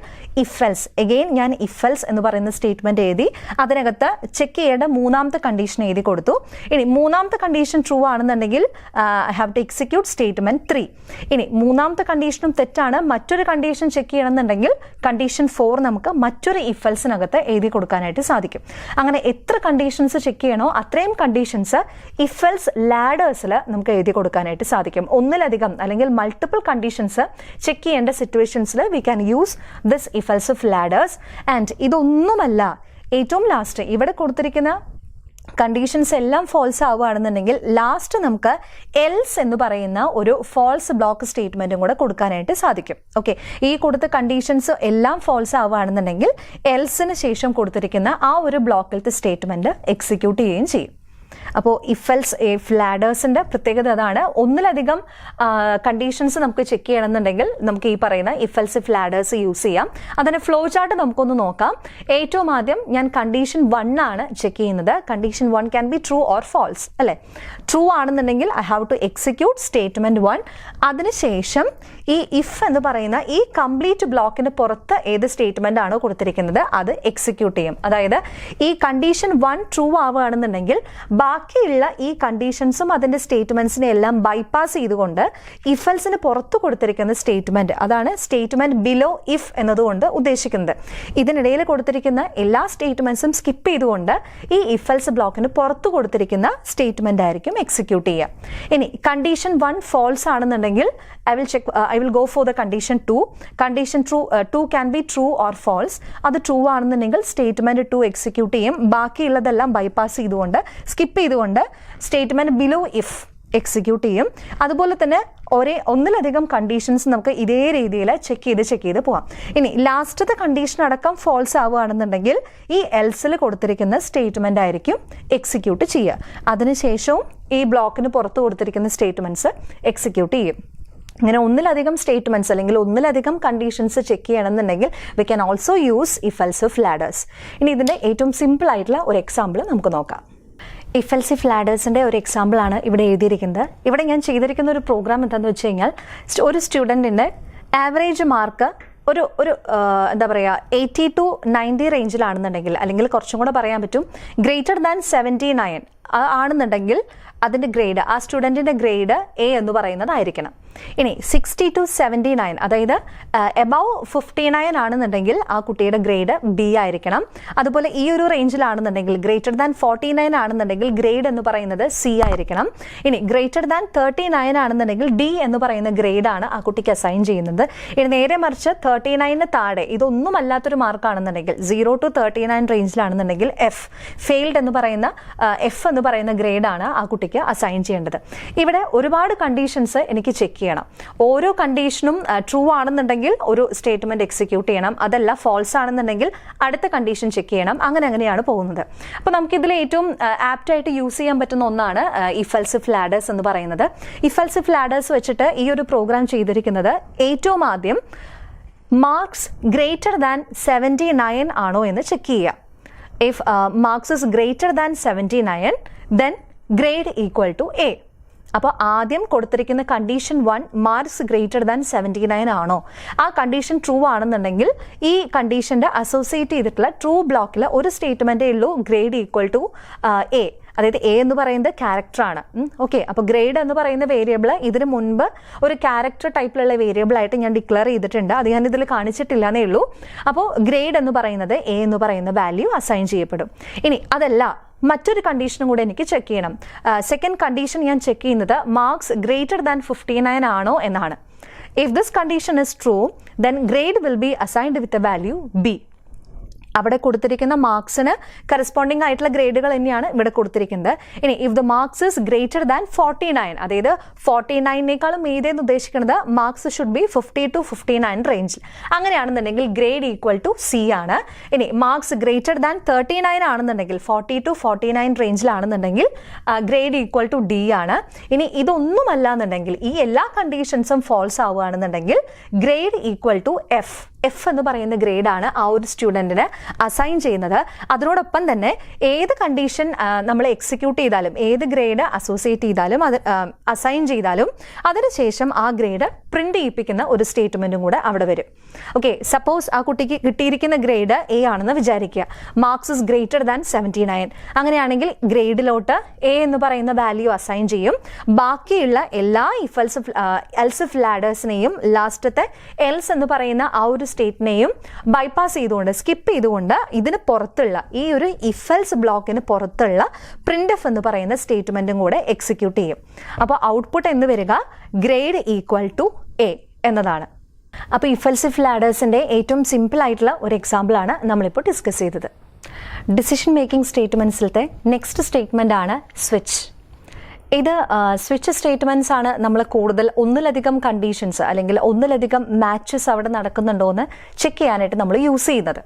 ഇഫ് എൽസ്, എഗെയിൻ ഞാൻ ഇഫ് എൽസ് എന്ന് പറയുന്ന സ്റ്റേറ്റ്മെന്റ് എഴുതി അതിനകത്ത് ചെക്ക് ചെയ്യേണ്ട മൂന്നാമത്തെ കണ്ടീഷൻ എഴുതി കൊടുത്തു. ഇനി മൂന്നാമത്തെ കണ്ടീഷൻ ട്രൂ ആണെന്നുണ്ടെങ്കിൽ I have to execute statement 3. ഇനി മൂന്നാമത്തെ കണ്ടീഷനും തെറ്റാണ്, മറ്റൊരു കണ്ടീഷൻ ചെക്ക് ചെയ്യണമെന്നുണ്ടെങ്കിൽ കണ്ടീഷൻ 4 നമുക്ക് മറ്റൊരു ഇഫ് എൽസിനകത്ത് എഴുതി കൊടുക്കാനായിട്ട് സാധിക്കും. അങ്ങനെ എത്ര കണ്ടീഷൻസ് ചെക്ക് ചെയ്യണോ അത്രയും കണ്ടീഷൻസ് ഇഫ് എൽസ് ലാഡേഴ്സിൽ നമുക്ക് എഴുതി കൊടുക്കാനായിട്ട് സാധിക്കും. ഒന്നിലധികം അല്ലെങ്കിൽ മൾട്ടിപ്പിൾ കണ്ടീഷൻസ് ചെക്ക് ചെയ്യേണ്ട സിറ്റുവേഷൻസിൽ we can use this if else of ladders. And ഇതൊന്നുമല്ല, ഏറ്റവും ലാസ്റ്റ് ഇവിടെ കൊടുത്തിരിക്കുന്ന കണ്ടീഷൻസ് എല്ലാം ഫോൾസ് ആവുകയാണെന്നുണ്ടെങ്കിൽ ലാസ്റ്റ് നമുക്ക് എൽസ് എന്ന് പറയുന്ന ഒരു ഫോൾസ് ബ്ലോക്ക് സ്റ്റേറ്റ്മെന്റും കൂടെ കൊടുക്കാനായിട്ട് സാധിക്കും. ഓക്കെ, ഈ കൊടുത്ത കണ്ടീഷൻസ് എല്ലാം ഫോൾസ് ആവുകയാണെന്നുണ്ടെങ്കിൽ എൽസിന് ശേഷം കൊടുത്തിരിക്കുന്ന ആ ഒരു ബ്ലോക്കിലത്തെ സ്റ്റേറ്റ്മെന്റ് എക്സിക്യൂട്ട് ചെയ്യുകയും ചെയ്യും. അപ്പോൾ ഇഫ് എൽസ് ഇഫ് ലാഡേഴ്സിൻ്റെ പ്രത്യേകത അതാണ്. ഒന്നിലധികം കണ്ടീഷൻസ് നമുക്ക് ചെക്ക് ചെയ്യണമെന്നുണ്ടെങ്കിൽ നമുക്ക് ഈ പറയുന്ന if else if ladders use ചെയ്യാം. അതിൻ്റെ ഫ്ലോ ചാർട്ട് നമുക്കൊന്ന് നോക്കാം. ഏറ്റവും ആദ്യം ഞാൻ കണ്ടീഷൻ 1 ആണ് ചെക്ക് ചെയ്യുന്നത്. Condition 1 can be true or false അല്ലേ. ട്രൂ ആണെന്നുണ്ടെങ്കിൽ I have to execute statement 1. അതിനുശേഷം ഈ ഇഫ് എന്ന് പറയുന്ന ഈ കംപ്ലീറ്റ് ബ്ലോക്കിന് പുറത്ത് ഏത് സ്റ്റേറ്റ്മെൻ്റ് ആണോ കൊടുത്തിരിക്കുന്നത് അത് എക്സിക്യൂട്ട് ചെയ്യും. അതായത് ഈ കണ്ടീഷൻ 1 ട്രൂ ആവുകയാണെന്നുണ്ടെങ്കിൽ ബാക്കിയുള്ള ഈ കണ്ടീഷൻസും അതിൻ്റെ സ്റ്റേറ്റ്മെൻറ്റ്സിനെ എല്ലാം ബൈപ്പാസ് ചെയ്തുകൊണ്ട് ഇഫ് എൽസിന് പുറത്ത് കൊടുത്തിരിക്കുന്ന സ്റ്റേറ്റ്മെൻറ്റ്, അതാണ് സ്റ്റേറ്റ്മെൻറ്റ് ബിലോ ഇഫ് എന്നതുകൊണ്ട് ഉദ്ദേശിക്കുന്നത്. ഇതിനിടയിൽ കൊടുത്തിരിക്കുന്ന എല്ലാ സ്റ്റേറ്റ്മെൻറ്റ്സും സ്കിപ്പ് ചെയ്തുകൊണ്ട് ഈ ഇഫ് എൽസ് ബ്ലോക്കിന് പുറത്ത് കൊടുത്തിരിക്കുന്ന സ്റ്റേറ്റ്മെൻ്റ് ആയിരിക്കും എക്സിക്യൂട്ട് ചെയ്യുക. ഇനി കണ്ടീഷൻ 1 ഫാൾസ് ആണെന്നുണ്ടെങ്കിൽ I will go for the condition 2. Condition 2 can be true or false. അത് ട്രൂ ആണെന്നുണ്ടെങ്കിൽ സ്റ്റേറ്റ്മെൻറ്റ് 2 എക്സിക്യൂട്ട് ചെയ്യും. ബാക്കിയുള്ളതെല്ലാം ബൈപ്പാസ് ചെയ്തുകൊണ്ട് സ്കിപ്പ് ചെയ്തുകൊണ്ട് സ്റ്റേറ്റ്മെൻറ്റ് ബിലോ ഇഫ് എക്സിക്യൂട്ട് ചെയ്യും. അതുപോലെ തന്നെ ഒന്നിലധികം കണ്ടീഷൻസ് നമുക്ക് ഇതേ രീതിയിൽ ചെക്ക് ചെയ്ത് പോവാം. ഇനി ലാസ്റ്റത്തെ കണ്ടീഷൻ അടക്കം ഫാൾസ് ആവുകയാണെന്നുണ്ടെങ്കിൽ ഈ എൽസിൽ കൊടുത്തിരിക്കുന്ന സ്റ്റേറ്റ്മെൻ്റ് ആയിരിക്കും എക്സിക്യൂട്ട് ചെയ്യുക. അതിനുശേഷവും ഈ ബ്ലോക്കിന് പുറത്ത് കൊടുത്തിരിക്കുന്ന സ്റ്റേറ്റ്മെൻറ്റ്സ് എക്സിക്യൂട്ട് ചെയ്യും. ഇങ്ങനെ ഒന്നിലധികം സ്റ്റേറ്റ്മെൻറ്റ്സ് അല്ലെങ്കിൽ ഒന്നിലധികം കണ്ടീഷൻസ് ചെക്ക് ചെയ്യണമെന്നുണ്ടെങ്കിൽ we can also use if else if ladders. ഇനി ഇതിൻ്റെ ഏറ്റവും സിമ്പിൾ ആയിട്ടുള്ള ഒരു എക്സാമ്പിൾ നമുക്ക് നോക്കാം. ഇഫ് എൽസ് ഇഫ് ലാഡേഴ്സിൻ്റെ ഒരു എക്സാമ്പിളാണ് ഇവിടെ എഴുതിയിരിക്കുന്നത്. ഇവിടെ ഞാൻ ചെയ്തിരിക്കുന്ന ഒരു പ്രോഗ്രാം എന്താണെന്ന് വെച്ച് കഴിഞ്ഞാൽ ഒരു സ്റ്റുഡൻറ്റിൻ്റെ ആവറേജ് മാർക്ക് ഒരു എന്താ പറയുക 80 to 90 റേഞ്ചിലാണെന്നുണ്ടെങ്കിൽ, അല്ലെങ്കിൽ കുറച്ചും കൂടെ പറയാൻ പറ്റും ഗ്രേറ്റർ ദാൻ 79 ആണെന്നുണ്ടെങ്കിൽ അതിൻ്റെ ഗ്രേഡ്, ആ സ്റ്റുഡൻറ്റിൻ്റെ ഗ്രേഡ് എ എന്ന് പറയുന്നതായിരിക്കണം. ഇനി 60 to 79, അതായത് എബവ് 59 ആണെന്നുണ്ടെങ്കിൽ ആ കുട്ടിയുടെ ഗ്രേഡ് ബി ആയിരിക്കണം. അതുപോലെ ഈ ഒരു റേഞ്ചിലാണെന്നുണ്ടെങ്കിൽ ഗ്രേറ്റർ ദാൻ 49 ആണെന്നുണ്ടെങ്കിൽ ഗ്രേഡ് എന്ന് പറയുന്നത് സി ആയിരിക്കണം. ഇനി ഗ്രേറ്റർ ദാൻ 39 ആണെന്നുണ്ടെങ്കിൽ ഡി എന്ന് പറയുന്ന ഗ്രേഡാണ് ആ കുട്ടിക്ക് അസൈൻ ചെയ്യുന്നത്. ഇനി നേരെ മറിച്ച് 39 താഴെ ഇതൊന്നും അല്ലാത്തൊരു മാർക്കാണെന്നുണ്ടെങ്കിൽ 0 to 39 റേഞ്ചിലാണെന്നുണ്ടെങ്കിൽ എഫ് ഫെയിൽഡ് എന്ന് പറയുന്ന എഫ് എന്ന് പറയുന്ന ഗ്രേഡാണ് ആ കുട്ടിക്ക് അസൈൻ ചെയ്യേണ്ടത്. ഇവിടെ ഒരുപാട് കണ്ടീഷൻസ് എനിക്ക് ചെക്ക് ചെയ്യണം. ഓരോ കണ്ടീഷനും ട്രൂ ആണെന്നുണ്ടെങ്കിൽ ഒരു സ്റ്റേറ്റ്മെന്റ് എക്സിക്യൂട്ട് ചെയ്യണം, അതല്ല ഫാൾസ് ആണെന്നുണ്ടെങ്കിൽ അടുത്ത കണ്ടീഷൻ ചെക്ക് ചെയ്യണം. അങ്ങനെയാണ് പോകുന്നത്. അപ്പോൾ നമുക്കിതിൽ ഏറ്റവും ആപ്റ്റ് ആയിട്ട് യൂസ് ചെയ്യാൻ പറ്റുന്ന ഒന്നാണ് ഇഫ് എൽസ് ഇഫ് ലാഡേഴ്സ് എന്ന് പറയുന്നത്. ഇഫ് എൽസ് ഇഫ് ലാഡേഴ്സ് വെച്ചിട്ട് ഈ ഒരു പ്രോഗ്രാം ചെയ്തിരിക്കുന്നത് ഏറ്റവും ആദ്യം മാർക്സ് ഗ്രേറ്റർ ദാൻ 79 ആണോ എന്ന് ചെക്ക് ചെയ്യുക. If marks is greater than 79 then grade equal to A. അപ്പോൾ ആദ്യം കൊടുത്തിരിക്കുന്ന കണ്ടീഷൻ 1 മാർക്സ് ഗ്രേറ്റർ ദാൻ 79 ആണോ, ആ കണ്ടീഷൻ ട്രൂ ആണെന്നുണ്ടെങ്കിൽ ഈ കണ്ടീഷൻ്റെ അസോസിയേറ്റ് ചെയ്തിട്ടുള്ള ട്രൂ ബ്ലോക്കിൽ ഒരു സ്റ്റേറ്റ്മെൻറ്റേ ഉള്ളൂ ഗ്രേഡ് ഈക്വൽ ടു എ. അതായത് എ എന്ന് പറയുന്നത് ക്യാരക്ടറാണ്. ഓക്കെ, അപ്പോൾ ഗ്രേഡ് എന്ന് പറയുന്ന വേരിയബിൾ ഇതിന് മുൻപ് ഒരു ക്യാരക്ടർ ടൈപ്പിലുള്ള വേരിയബിൾ ആയിട്ട് ഞാൻ ഡിക്ലെയർ ചെയ്തിട്ടുണ്ട്. അത് ഞാൻ ഇതിൽ കാണിച്ചിട്ടില്ല എന്നേ ഉള്ളൂ. അപ്പോൾ ഗ്രേഡ് എന്ന് പറയുന്നത് എ എന്ന് പറയുന്ന വാല്യൂ അസൈൻ ചെയ്യപ്പെടും. ഇനി അതല്ല, മറ്റൊരു കണ്ടീഷനും കൂടെ എനിക്ക് ചെക്ക് ചെയ്യണം. സെക്കൻഡ് കണ്ടീഷൻ ഞാൻ ചെക്ക് ചെയ്യുന്നത് മാർക്സ് ഗ്രേറ്റർ ദാൻ 59 ആണോ എന്നാണ്. If this condition is true then grade will be assigned with a value B. അവിടെ കൊടുത്തിരിക്കുന്ന മാർക്സിന് കറസ്പോണ്ടിങ് ആയിട്ടുള്ള ഗ്രേഡുകൾ തന്നെയാണ് ഇവിടെ കൊടുത്തിരിക്കുന്നത്. ഇനി if the marks is greater than 49, അതായത് 49നേക്കാളും ഏതെന്ന് ഉദ്ദേശിക്കുന്നത് മാർക്സ് ഷുഡ് ബി 50 to 59 റേഞ്ചിൽ. അങ്ങനെയാണെന്നുണ്ടെങ്കിൽ ഗ്രേഡ് ഈക്വൽ ടു സി ആണ്. ഇനി മാർക്സ് ഗ്രേറ്റർ ദാൻ 39 ആണെന്നുണ്ടെങ്കിൽ 40 to 49 റേഞ്ചിലാണെന്നുണ്ടെങ്കിൽ ഗ്രേഡ് ഈക്വൽ ടു ഡി ആണ്. ഇനി ഇതൊന്നുമല്ല എന്നുണ്ടെങ്കിൽ, ഈ എല്ലാ കണ്ടീഷൻസും ഫാൾസ് ആവുകയാണെന്നുണ്ടെങ്കിൽ grade equal to F. F എന്ന് പറയുന്ന ഗ്രേഡാണ് ആ ഒരു സ്റ്റുഡൻറ്റിന് അസൈൻ ചെയ്യുന്നത്. അതിനോടൊപ്പം തന്നെ ഏത് കണ്ടീഷൻ നമ്മൾ എക്സിക്യൂട്ട് ചെയ്താലും, ഏത് ഗ്രേഡ് അസോസിയേറ്റ് ചെയ്താലും, അത് അസൈൻ ചെയ്താലും അതിനുശേഷം ആ ഗ്രേഡ് പ്രിന്റ് ചെയ്യിപ്പിക്കുന്ന ഒരു സ്റ്റേറ്റ്മെൻറ്റും കൂടെ അവിടെ വരും. ഓക്കെ, സപ്പോസ് ആ കുട്ടിക്ക് കിട്ടിയിരിക്കുന്ന ഗ്രേഡ് എ ആണെന്ന് വിചാരിക്കുക. Marks is greater than 79. അങ്ങനെയാണെങ്കിൽ ഗ്രേഡിലോട്ട് എ എന്ന് പറയുന്ന വാല്യൂ അസൈൻ ചെയ്യും. ബാക്കിയുള്ള എല്ലാ എൽസ് ഇഫ് ലാഡേഴ്സിനെയും ലാസ്റ്റത്തെ എൽസ് എന്ന് പറയുന്ന ആ ഒരു സ്റ്റേറ്റിനെയും ബൈപ്പാസ് ചെയ്തുകൊണ്ട്, സ്കിപ്പ് ചെയ്തുകൊണ്ട് ഇതിന് പുറത്തുള്ള ഈ ഒരു ഇഫ് എൽസ് ബ്ലോക്കിന് പുറത്തുള്ള പ്രിന്റ് എഫ് എന്ന് പറയുന്ന സ്റ്റേറ്റ്മെന്റും കൂടെ എക്സിക്യൂട്ട് ചെയ്യും. അപ്പോൾ ഔട്ട്പുട്ട് എന്ന് വരിക ഗ്രേഡ് ഈക്വൽ ടു എ എന്നതാണ്. അപ്പോൾ ഇഫ് എൽസ് ഇഫ് ലാഡേഴ്സിൻ്റെ ഏറ്റവും സിമ്പിൾ ആയിട്ടുള്ള ഒരു എക്സാമ്പിളാണ് നമ്മളിപ്പോൾ ഡിസ്കസ് ചെയ്തത്. ഡിസിഷൻ മേക്കിംഗ് സ്റ്റേറ്റ്മെൻറ്റ്സിലത്തെ നെക്സ്റ്റ് സ്റ്റേറ്റ്മെൻ്റ് ആണ് സ്വിച്ച്. ഇത് സ്വിച്ച് സ്റ്റേറ്റ്മെൻറ്റ്സ് ആണ് നമ്മൾ കൂടുതൽ ഒന്നിലധികം കണ്ടീഷൻസ് അല്ലെങ്കിൽ ഒന്നിലധികം മാച്ചസ് അവിടെ നടക്കുന്നുണ്ടോ എന്ന് ചെക്ക് ചെയ്യാനായിട്ട് നമ്മൾ യൂസ് ചെയ്യുന്നത്.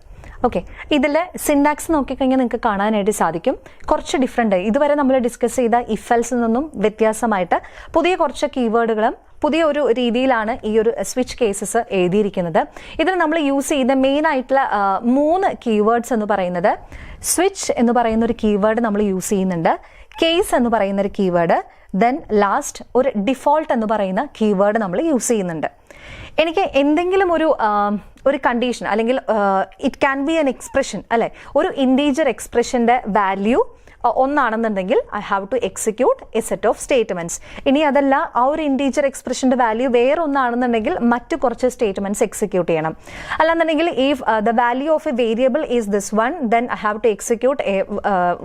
ഓക്കെ, ഇതിൽ സിൻടാക്സ് നോക്കിക്കഴിഞ്ഞാൽ നിങ്ങൾക്ക് കാണാനായിട്ട് സാധിക്കും കുറച്ച് ഡിഫറെൻ്റ്. ഇതുവരെ നമ്മൾ ഡിസ്കസ് ചെയ്ത ഇഫ് എൽസിൽ നിന്നും വ്യത്യാസമായിട്ട് പുതിയ കുറച്ച് കീവേഡുകളും പുതിയ ഒരു രീതിയിലാണ് ഈ ഒരു സ്വിച്ച് കേസസ് എഴുതിയിരിക്കുന്നത്. ഇതിൽ നമ്മൾ യൂസ് ചെയ്യുന്ന മെയിൻ ആയിട്ടുള്ള 3 കീവേഡ്സ് എന്ന് പറയുന്നത് സ്വിച്ച് എന്ന് പറയുന്ന ഒരു കീവേഡ് നമ്മൾ യൂസ് ചെയ്യുന്നുണ്ട്, കേസ് എന്ന് പറയുന്ന ഒരു കീവേഡ്, ദെൻ ലാസ്റ്റ് ഒരു ഡിഫോൾട്ട് എന്ന് പറയുന്ന കീവേഡ് നമ്മൾ യൂസ് ചെയ്യുന്നുണ്ട്. എനിക്ക് എന്തെങ്കിലും ഒരു കണ്ടീഷൻ അല്ലെങ്കിൽ it can be an expression അല്ലെ, ഒരു ഇൻറ്റീജർ എക്സ്പ്രഷൻ്റെ വാല്യൂ ഒന്നാണെന്നുണ്ടെങ്കിൽ I have to execute a set of statements. ഇനി അതല്ല ആ ഒരു ഇൻറ്റീജർ എക്സ്പ്രഷൻ്റെ വാല്യൂ വേറെ ഒന്നാണെന്നുണ്ടെങ്കിൽ മറ്റു കുറച്ച് സ്റ്റേറ്റ്മെന്റ്സ് എക്സിക്യൂട്ട് ചെയ്യണം. അല്ലാന്നുണ്ടെങ്കിൽ if the value of a variable is this one, then I have to execute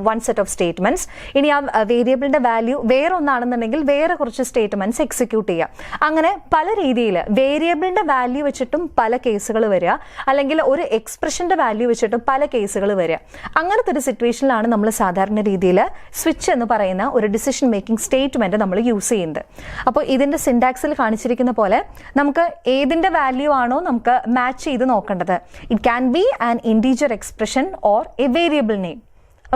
one set of statements. ഇനി ആ വേരിയബിളിന്റെ വാല്യൂ വേറെ ഒന്നാണെന്നുണ്ടെങ്കിൽ വേറെ കുറച്ച് സ്റ്റേറ്റ്മെന്റ്സ് എക്സിക്യൂട്ട് ചെയ്യാം. അങ്ങനെ പല രീതിയിൽ വേരിയബിളിന്റെ വാല്യൂ വെച്ചിട്ടും പല കേസുകൾ വരിക, അല്ലെങ്കിൽ ഒരു എക്സ്പ്രഷന്റെ വാല്യൂ വെച്ചിട്ടും പല കേസുകൾ വരിക. അങ്ങനത്തെ ഒരു സിറ്റുവേഷനിലാണ് നമ്മൾ സാധാരണ രീതിയിൽ സ്വിച്ച് എന്ന് പറയുന്ന ഒരു ഡിസിഷൻ മേക്കിംഗ് സ്റ്റേറ്റ്മെന്റ് നമ്മൾ യൂസ് ചെയ്യുന്നത്. അപ്പോൾ ഇതിന്റെ സിൻടാക്സിൽ കാണിച്ചിരിക്കുന്ന പോലെ നമുക്ക് ഏതിന്റെ വാല്യൂ ആണോ നമുക്ക് മാച്ച് ചെയ്ത് നോക്കേണ്ടത്. It can B an integer expression or A variable name.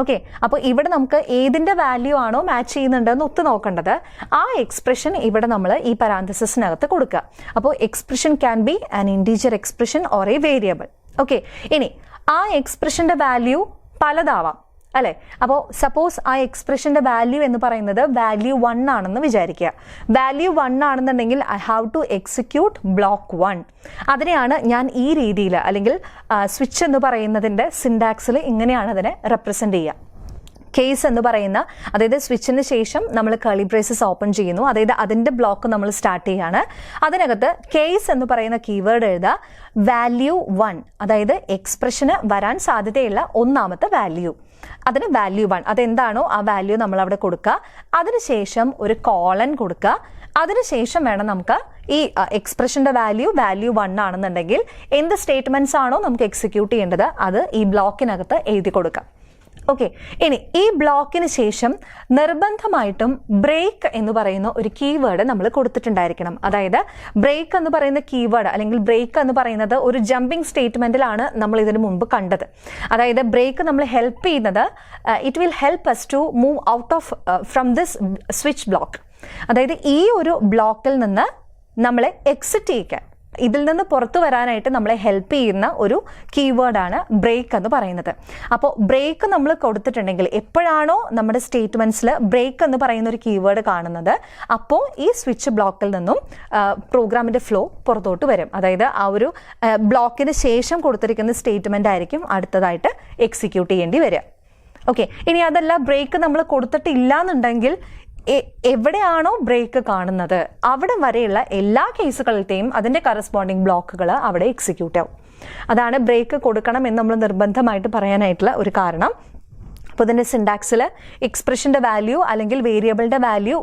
Okay, അപ്പോൾ ഇവിടെ നമുക്ക് ഏതിന്റെ വാല്യൂ ആണോ മാച്ച് ചെയ്യുന്നുണ്ടെന്ന് ഒത്തു നോക്കേണ്ടത്. ആ എക്സ്പ്രഷൻ ഇവിടെ നമ്മൾ ഈ പരാന്തസിസിനകത്ത് കൊടുക്കുക. അപ്പോൾ expression can be an integer expression or A variable. Okay, ഇനി ആ എക്സ്പ്രഷന്റെ വാല്യൂ പലതാവാം അല്ലെ. അപ്പോൾ സപ്പോസ് ആ എക്സ്പ്രഷന്റെ വാല്യൂ എന്ന് പറയുന്നത് വാല്യൂ 1 ആണെന്ന് വിചാരിക്കുക. വാല്യൂ 1 ആണെന്നുണ്ടെങ്കിൽ I have to execute block 1. അതിനെയാണ് ഞാൻ ഈ രീതിയിൽ അല്ലെങ്കിൽ സ്വിച്ച് എന്ന് പറയുന്നതിന്റെ സിൻടാക്സിൽ ഇങ്ങനെയാണ് അതിനെ റെപ്രസെന്റ് ചെയ്യുക. കേസ് എന്ന് പറയുന്ന, അതായത് സ്വിച്ചിന് ശേഷം നമ്മൾ കർലി ബ്രേസസ് ഓപ്പൺ ചെയ്യുന്നു, അതായത് അതിന്റെ ബ്ലോക്ക് നമ്മൾ സ്റ്റാർട്ട് ചെയ്യാണ്. അതിനകത്ത് കേസ് എന്ന് പറയുന്ന കീവേഡ് എഴുതുക, വാല്യൂ 1, അതായത് എക്സ്പ്രഷന് വരാൻ സാധ്യതയുള്ള ഒന്നാമത്തെ വാല്യൂ, അതിന് വാല്യൂ 1, അതെന്താണോ ആ വാല്യൂ നമ്മൾ അവിടെ കൊടുക്കുക. അതിനുശേഷം ഒരു കോളൻ കൊടുക്കുക. അതിനുശേഷം വേണം നമുക്ക് ഈ എക്സ്പ്രഷന്റെ വാല്യൂ 1 ആണെന്നുണ്ടെങ്കിൽ എന്ത് സ്റ്റേറ്റ്മെന്റ്സ് ആണോ നമുക്ക് എക്സിക്യൂട്ട് ചെയ്യേണ്ടത് അത് ഈ ബ്ലോക്കിനകത്ത് എഴുതി കൊടുക്കാം. ഓക്കെ, ഇനി ഈ ബ്ലോക്കിന് ശേഷം നിർബന്ധമായിട്ടും ബ്രേക്ക് എന്ന് പറയുന്ന ഒരു കീവേഡ് നമ്മൾ കൊടുത്തിട്ടുണ്ടായിരിക്കണം. അതായത് ബ്രേക്ക് എന്ന് പറയുന്ന കീവേഡ് അല്ലെങ്കിൽ ബ്രേക്ക് എന്ന് പറയുന്നത് ഒരു ജമ്പിങ് സ്റ്റേറ്റ്മെന്റിലാണ് നമ്മൾ ഇതിനു മുമ്പ് കണ്ടത്. അതായത് ബ്രേക്ക് നമ്മൾ ഹെൽപ്പ് ചെയ്യുന്നത്, it will help us to move out of from this switch block. അതായത് ഈ ഒരു ബ്ലോക്കിൽ നിന്ന് നമ്മളെ എക്സിറ്റ് ചെയ്യിക്കാൻ, ഇതിൽ നിന്ന് പുറത്തു വരാനായിട്ട് നമ്മളെ ഹെൽപ്പ് ചെയ്യുന്ന ഒരു കീവേഡാണ് ബ്രേക്ക് എന്ന് പറയുന്നത്. അപ്പോൾ ബ്രേക്ക് നമ്മൾ കൊടുത്തിട്ടുണ്ടെങ്കിൽ, എപ്പോഴാണോ നമ്മുടെ സ്റ്റേറ്റ്മെന്റ്സിൽ ബ്രേക്ക് എന്ന് പറയുന്ന ഒരു കീവേഡ് കാണുന്നത്, അപ്പോൾ ഈ സ്വിച്ച് ബ്ലോക്കിൽ നിന്നും പ്രോഗ്രാമിന്റെ ഫ്ലോ പുറത്തോട്ട് വരും. അതായത് ആ ഒരു ബ്ലോക്കിന് ശേഷം കൊടുത്തിരിക്കുന്ന സ്റ്റേറ്റ്മെന്റ് ആയിരിക്കും അടുത്തതായിട്ട് എക്സിക്യൂട്ട് ചെയ്യേണ്ടി വരിക. ഓക്കെ, ഇനി അതല്ല ബ്രേക്ക് നമ്മൾ കൊടുത്തിട്ടില്ല എന്നുണ്ടെങ്കിൽ എവിടെയാണോ ബ്രേക്ക് കാണുന്നത് അവിടെ വരെയുള്ള എല്ലാ കേസുകളുടെയും അതിന്റെ കറസ്പോണ്ടിങ് ബ്ലോക്കുകൾ അവിടെ എക്സിക്യൂട്ട് ആവും. അതാണ് ബ്രേക്ക് കൊടുക്കണം എന്ന് നമ്മൾ നിർബന്ധമായിട്ട് പറയാനായിട്ടുള്ള ഒരു കാരണം. അപ്പോൾ ഇതിന്റെ സിൻടാക്സിൽ എക്സ്പ്രഷന്റെ വാല്യൂ അല്ലെങ്കിൽ വേരിയബിളിന്റെ വാല്യൂ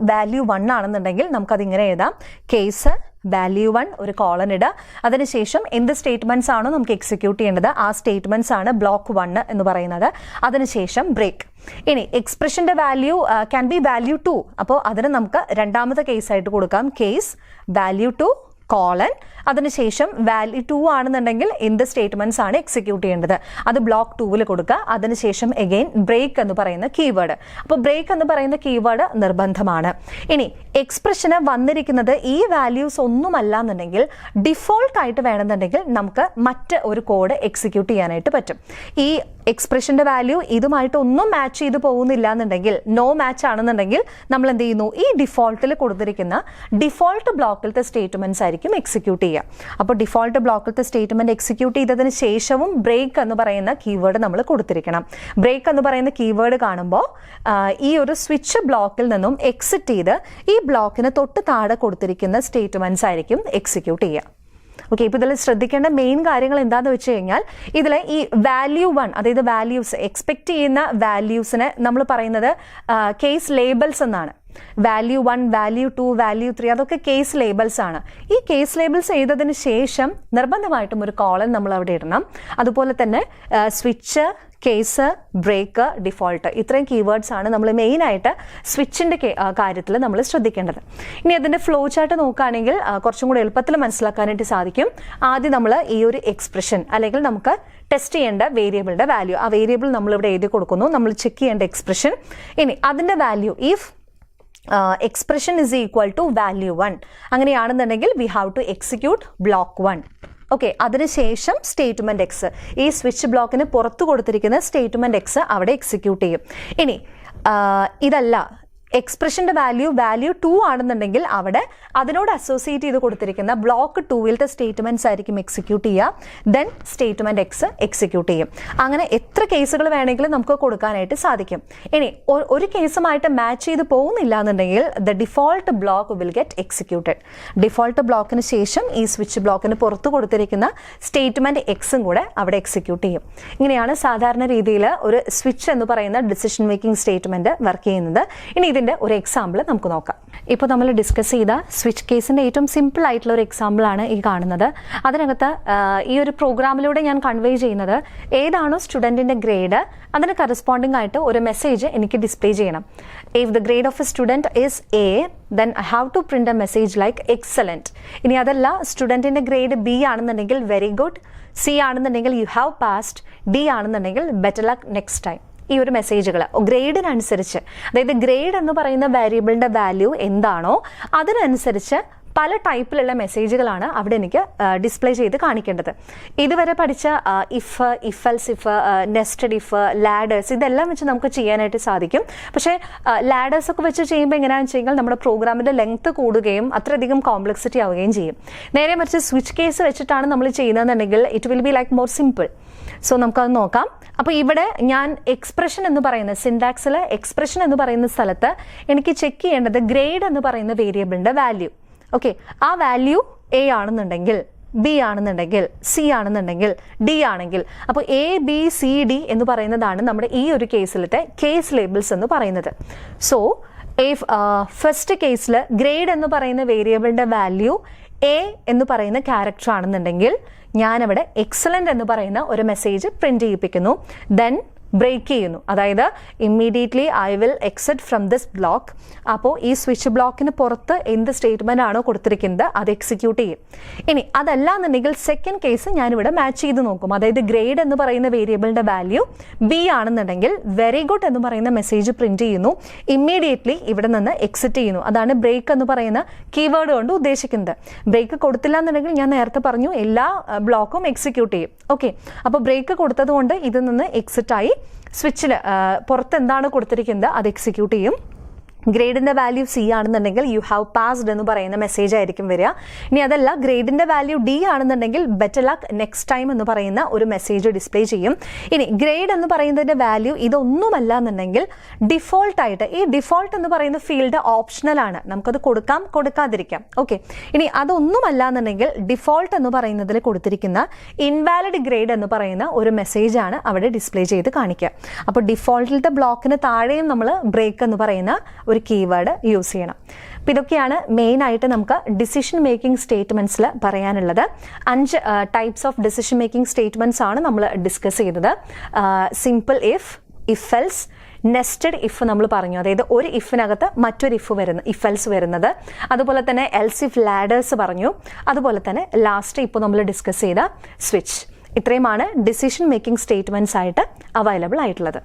1 ആണെന്നുണ്ടെങ്കിൽ നമുക്കത് ഇങ്ങനെ എഴുതാം, കേസ് വാല്യൂ 1 ഒരു കോളൻ ഇടുക. അതിനുശേഷം എന്ത് സ്റ്റേറ്റ്മെന്റ്സ് ആണോ നമുക്ക് എക്സിക്യൂട്ട് ചെയ്യേണ്ടത് ആ സ്റ്റേറ്റ്മെന്റ്സ് ആണ് ബ്ലോക്ക് 1 എന്ന് പറയുന്നത്. അതിനുശേഷം ബ്രേക്ക്. ഇനി എക്സ്പ്രഷന്റെ വാല്യൂ ക്യാൻ ബി വാല്യൂ 2. അപ്പോൾ അതിന് നമുക്ക് രണ്ടാമത്തെ കേസായിട്ട് കൊടുക്കാം, കേസ് വാല്യൂ 2 കോളൻ. അതിനുശേഷം വാല്യൂ 2 ആണെന്നുണ്ടെങ്കിൽ എന്ത് സ്റ്റേറ്റ്മെന്റ്സ് ആണ് എക്സിക്യൂട്ട് ചെയ്യേണ്ടത് അത് ബ്ലോക്ക് 2 കൊടുക്കുക. അതിനുശേഷം എഗെയിൻ ബ്രേക്ക് എന്ന് പറയുന്ന കീവേഡ്. അപ്പോൾ ബ്രേക്ക് എന്ന് പറയുന്ന കീവേഡ് നിർബന്ധമാണ്. ഇനി എക്സ്പ്രഷന് വന്നിരിക്കുന്നത് ഈ വാല്യൂസ് ഒന്നുമല്ല എന്നുണ്ടെങ്കിൽ ഡിഫോൾട്ട് ആയിട്ട് വേണമെന്നുണ്ടെങ്കിൽ നമുക്ക് മറ്റ് ഒരു കോഡ് എക്സിക്യൂട്ട് ചെയ്യാനായിട്ട് പറ്റും. ഈ എക്സ്പ്രഷന്റെ വാല്യൂ ഇതുമായിട്ട് ഒന്നും മാച്ച് ചെയ്ത് പോകുന്നില്ല എന്നുണ്ടെങ്കിൽ, നോ മാച്ച് ആണെന്നുണ്ടെങ്കിൽ നമ്മൾ എന്ത് ചെയ്യുന്നു, ഈ ഡിഫോൾട്ടിൽ കൊടുത്തിരിക്കുന്ന ഡിഫോൾട്ട് ബ്ലോക്കിലത്തെ സ്റ്റേറ്റ്മെന്റ്സ് ആയിരിക്കും എക്സിക്യൂട്ട് ചെയ്യുക. അപ്പോൾ ഡിഫോൾട്ട് ബ്ലോക്കിലത്തെ സ്റ്റേറ്റ്മെന്റ് എക്സിക്യൂട്ട് ചെയ്തതിന് ശേഷവും ബ്രേക്ക് എന്ന് പറയുന്ന കീവേഡ് നമ്മൾ കൊടുത്തിരിക്കണം. ബ്രേക്ക് എന്ന് പറയുന്ന കീവേഡ് കാണുമ്പോൾ ഈ ഒരു സ്വിച്ച് ബ്ലോക്കിൽ നിന്നും എക്സിറ്റ് ചെയ്ത് ഈ ബ്ലോക്കിന് തൊട്ട് താഴെ കൊടുത്തിരിക്കുന്ന സ്റ്റേറ്റ്മെന്റ്സ് ആയിരിക്കും എക്സിക്യൂട്ട് ചെയ്യുക. ഓക്കെ, ഇപ്പോൾ ഇതിൽ ശ്രദ്ധിക്കേണ്ട മെയിൻ കാര്യങ്ങൾ എന്താണെന്ന് വെച്ച് കഴിഞ്ഞാൽ, ഇതിൽ ഈ വാല്യൂ 1 അതായത് വാല്യൂസ് എക്സ്പെക്ട് ചെയ്യുന്ന വാല്യൂസിനെ നമ്മൾ പറയുന്നത് കേസ് ലേബിൾസ് എന്നാണ്. വാല്യൂ 1, വാല്യൂ 2, വാല്യൂ 3 അതൊക്കെ കേസ് ലേബിൾസ് ആണ്. ഈ കേസ് ലേബിൾസ് ചെയ്തതിന് ശേഷം നിർബന്ധമായിട്ടും ഒരു കോളൻ നമ്മൾ അവിടെ ഇടണം. അതുപോലെ തന്നെ സ്വിച്ച്, കേസ്, ബ്രേക്ക്, ഡിഫോൾട്ട് ഇത്രയും കീവേഡ്സ് ആണ് നമ്മൾ മെയിനായിട്ട് സ്വിച്ചിൻ്റെ കാര്യത്തിൽ നമ്മൾ ശ്രദ്ധിക്കേണ്ടത്. ഇനി അതിൻ്റെ ഫ്ലോ ചാർട്ട് നോക്കുകയാണെങ്കിൽ കുറച്ചും കൂടി എളുപ്പത്തിൽ മനസ്സിലാക്കാനായിട്ട് സാധിക്കും. ആദ്യം നമ്മൾ ഈ ഒരു എക്സ്പ്രഷൻ അല്ലെങ്കിൽ നമുക്ക് ടെസ്റ്റ് ചെയ്യേണ്ട വേരിയബിളിൻ്റെ വാല്യൂ, ആ വേരിയബിൾ നമ്മളിവിടെ എഴുതി കൊടുക്കുന്നു, നമ്മൾ ചെക്ക് ചെയ്യേണ്ട എക്സ്പ്രഷൻ. ഇനി അതിൻ്റെ value if expression is equal to value 1 അങ്ങനെയാണെന്നുണ്ടെങ്കിൽ we have to execute block 1. Okay, അതിനുശേഷം സ്റ്റേറ്റ്മെന്റ് എക്സ്, ഈ സ്വിച്ച് ബ്ലോക്കിന് പുറത്തു കൊടുത്തിരിക്കുന്ന സ്റ്റേറ്റ്മെന്റ് എക്സ് അവിടെ എക്സിക്യൂട്ട് ചെയ്യും. ഇനി ഇതല്ല, എക്സ്പ്രഷൻ്റെ വാല്യൂ 2 ആണെന്നുണ്ടെങ്കിൽ അവിടെ അതിനോട് അസോസിയേറ്റ് ചെയ്ത് കൊടുത്തിരിക്കുന്ന ബ്ലോക്ക് 2-ത്തെ സ്റ്റേറ്റ്മെന്റ്സ് ആയിരിക്കും എക്സിക്യൂട്ട് ചെയ്യുക. ദെൻ സ്റ്റേറ്റ്മെന്റ് എക്സ് എക്സിക്യൂട്ട് ചെയ്യും. അങ്ങനെ എത്ര കേസുകൾ വേണമെങ്കിലും നമുക്ക് കൊടുക്കാനായിട്ട് സാധിക്കും. ഇനി ഒരു കേസുമായിട്ട് മാച്ച് ചെയ്ത് പോകുന്നില്ല എന്നുണ്ടെങ്കിൽ the default block will get executed. Default ബ്ലോക്കിന് ശേഷം ഈ സ്വിച്ച് ബ്ലോക്കിന് പുറത്ത് കൊടുത്തിരിക്കുന്ന സ്റ്റേറ്റ്മെന്റ് എക്സും കൂടെ അവിടെ എക്സിക്യൂട്ട് ചെയ്യും. ഇങ്ങനെയാണ് സാധാരണ രീതിയിൽ ഒരു സ്വിച്ച് എന്ന് പറയുന്ന ഡിസിഷൻ മേക്കിംഗ് സ്റ്റേറ്റ്മെന്റ് വർക്ക് ചെയ്യുന്നത്. ഇനി ഇതിന്റെ ഒരു എക്സാമ്പിൾ നമുക്ക് നോക്കാം. ഇപ്പോൾ നമ്മൾ ഡിസ്കസ് ചെയ്ത സ്വിച്ച് കേസിന്റെ ഏറ്റവും സിമ്പിൾ ആയിട്ടുള്ള ഒരു എക്സാമ്പിൾ ആണ് ഈ കാണുന്നത്. അതിനകത്ത് ഈ ഒരു പ്രോഗ്രാമിലൂടെ ഞാൻ കൺവേ ചെയ്യുന്നത് ഏതാണോ സ്റ്റുഡന്റിന്റെ ഗ്രേഡ് അതിന് കറസ്പോണ്ടിങ് ആയിട്ട് ഒരു മെസ്സേജ് എനിക്ക് ഡിസ്പ്ലേ ചെയ്യണം. If the grade of A student is A then I have to print a message like excellent. ഇനി അതല്ല സ്റ്റുഡന്റിന്റെ ഗ്രേഡ് ബി ആണെന്നുണ്ടെങ്കിൽ വെരി ഗുഡ്, സി ആണെന്നുണ്ടെങ്കിൽ യു ഹാവ് പാസ്ഡ്, ഡി ആണെന്നുണ്ടെങ്കിൽ ബെറ്റർ ലക്ക് നെക്സ്റ്റ് ടൈം. ഈ ഒരു മെസ്സേജുകൾ ഗ്രേഡിനനുസരിച്ച്, അതായത് ഗ്രേഡ് എന്ന് പറയുന്ന വേരിയബിളിന്റെ വാല്യൂ എന്താണോ അതിനനുസരിച്ച് പല ടൈപ്പിലുള്ള മെസ്സേജുകളാണ് അവിടെ എനിക്ക് ഡിസ്പ്ലേ ചെയ്ത് കാണിക്കേണ്ടത്. ഇതുവരെ പഠിച്ച if, else if, nested if, ladders ഇതെല്ലാം വെച്ച് നമുക്ക് ചെയ്യാനായിട്ട് സാധിക്കും. പക്ഷേ ലാഡേഴ്സ് ഒക്കെ വെച്ച് ചെയ്യുമ്പോൾ എങ്ങനെയാണെന്ന് വെച്ച് കഴിഞ്ഞാൽ നമ്മുടെ പ്രോഗ്രാമിൻ്റെ ലെങ്ത് കൂടുകയും അത്രയധികം കോംപ്ലക്സിറ്റി ആവുകയും ചെയ്യും. നേരെ മറിച്ച് സ്വിച്ച് കേസ് വെച്ചിട്ടാണ് നമ്മൾ ചെയ്യുന്നതെന്നുണ്ടെങ്കിൽ it will be like more simple. So നമുക്കത് നോക്കാം. അപ്പോൾ ഇവിടെ ഞാൻ എക്സ്പ്രഷൻ എന്ന് പറയുന്ന സിൻടാക്സിൽ എക്സ്പ്രഷൻ എന്ന് പറയുന്ന സ്ഥലത്ത് എനിക്ക് ചെക്ക് ചെയ്യേണ്ടത് ഗ്രേഡ് എന്ന് പറയുന്ന വേരിയബിളിൻ്റെ വാല്യൂ. ഓക്കെ, ആ വാല്യൂ എ ആണെന്നുണ്ടെങ്കിൽ, ബി ആണെന്നുണ്ടെങ്കിൽ, സി ആണെന്നുണ്ടെങ്കിൽ, ഡി ആണെങ്കിൽ, അപ്പോൾ എ, ബി, സി, ഡി എന്ന് പറയുന്നതാണ് നമ്മുടെ ഈ ഒരു കേസിലത്തെ കേസ് ലേബിൾസ് എന്ന് പറയുന്നത്. സോ ഫസ്റ്റ് കേസിൽ ഗ്രേഡ് എന്ന് പറയുന്ന വേരിയബിളിൻ്റെ വാല്യൂ എ എന്ന് പറയുന്ന ക്യാരക്ടർ ആണെന്നുണ്ടെങ്കിൽ ഞാനവിടെ എക്സലന്റ് എന്ന് പറയുന്ന ഒരു മെസ്സേജ് പ്രിന്റ് ചെയ്യിപ്പിക്കുന്നു. ദെൻ ബ്രേക്ക് ചെയ്യുന്നു, അതായത് immediately I will exit from this block. അപ്പോൾ ഈ സ്വിച്ച് ബ്ലോക്കിന് പുറത്ത് എന്ത് സ്റ്റേറ്റ്മെന്റ് ആണോ കൊടുത്തിരിക്കുന്നത് അത് എക്സിക്യൂട്ട് ചെയ്യും. ഇനി അതല്ല എന്നുണ്ടെങ്കിൽ സെക്കൻഡ് കേസ് ഞാനിവിടെ മാച്ച് ചെയ്ത് നോക്കും. അതായത് ഗ്രേഡ് എന്ന് പറയുന്ന വേരിയബിളിന്റെ വാല്യൂ ബി ആണെന്നുണ്ടെങ്കിൽ വെരി ഗുഡ് എന്ന് പറയുന്ന മെസ്സേജ് പ്രിന്റ് ചെയ്യുന്നു. ഇമ്മീഡിയറ്റ്ലി ഇവിടെ നിന്ന് എക്സിറ്റ് ചെയ്യുന്നു. അതാണ് ബ്രേക്ക് എന്ന് പറയുന്ന കീവേഡ് കൊണ്ട് ഉദ്ദേശിക്കുന്നത്. ബ്രേക്ക് കൊടുത്തില്ല എന്നുണ്ടെങ്കിൽ ഞാൻ നേരത്തെ പറഞ്ഞു എല്ലാ ബ്ലോക്കും എക്സിക്യൂട്ട് ചെയ്യും. ഓക്കെ, അപ്പോൾ ബ്രേക്ക് കൊടുത്തത് കൊണ്ട് ഇതിൽ നിന്ന് എക്സിറ്റ് ആയി സ്വിച്ചിൽ പുറത്ത് എന്താണ് കൊടുത്തിരിക്കുന്നത് അത് എക്സിക്യൂട്ട് ചെയ്യും. ഗ്രേഡിൻ്റെ വാല്യൂ സി ആണെന്നുണ്ടെങ്കിൽ യു ഹാവ് പാസ്ഡ് എന്ന് പറയുന്ന മെസ്സേജ് ആയിരിക്കും വരിക. ഇനി അതല്ല ഗ്രേഡിൻ്റെ വാല്യൂ ഡി ആണെന്നുണ്ടെങ്കിൽ ബെറ്റർ ലക്ക് നെക്സ്റ്റ് ടൈം എന്ന് പറയുന്ന ഒരു മെസ്സേജ് ഡിസ്പ്ലേ ചെയ്യും. ഇനി ഗ്രേഡ് എന്ന് പറയുന്നതിൻ്റെ വാല്യൂ ഇതൊന്നുമല്ല എന്നുണ്ടെങ്കിൽ ഡിഫോൾട്ടായിട്ട്, ഈ ഡിഫോൾട്ട് എന്ന് പറയുന്ന ഫീൽഡ് ഓപ്ഷണലാണ്, നമുക്കത് കൊടുക്കാം കൊടുക്കാതിരിക്കാം. ഓക്കെ, ഇനി അതൊന്നുമല്ല എന്നുണ്ടെങ്കിൽ ഡിഫോൾട്ട് എന്ന് പറയുന്നതിൽ കൊടുത്തിരിക്കുന്ന ഇൻവാലിഡ് ഗ്രേഡ് എന്ന് പറയുന്ന ഒരു മെസ്സേജാണ് അവിടെ ഡിസ്പ്ലേ ചെയ്ത് കാണിക്കുക. അപ്പോൾ ഡിഫോൾട്ടിലത്തെ ബ്ലോക്കിന് താഴെയും നമ്മൾ ബ്രേക്ക് എന്ന് പറയുന്ന ഒരു കീവേഡ് യൂസ് ചെയ്യണം. അപ്പോൾ ഇതൊക്കെയാണ് മെയിനായിട്ട് നമുക്ക് ഡിസിഷൻ മേക്കിംഗ് സ്റ്റേറ്റ്മെൻറ്റ്സിൽ പറയാനുള്ളത്. 5 types of decision making statements ആണ് നമ്മൾ ഡിസ്കസ് ചെയ്തത്. Simple if, else, nested if നമ്മൾ പറഞ്ഞു, അതായത് ഒരു ഇഫിനകത്ത് മറ്റൊരു ഇഫ് എൽസ് വരുന്നത്. അതുപോലെ തന്നെ എൽസ് ഇഫ് ലാഡേഴ്സ് പറഞ്ഞു. അതുപോലെ തന്നെ ലാസ്റ്റ് ഇപ്പോൾ നമ്മൾ ഡിസ്കസ് ചെയ്ത സ്വിച്ച്. ഇത്രയുമാണ് ഡിസിഷൻ മേക്കിംഗ് സ്റ്റേറ്റ്മെൻറ്റ്സ് ആയിട്ട് അവൈലബിൾ ആയിട്ടുള്ളത്.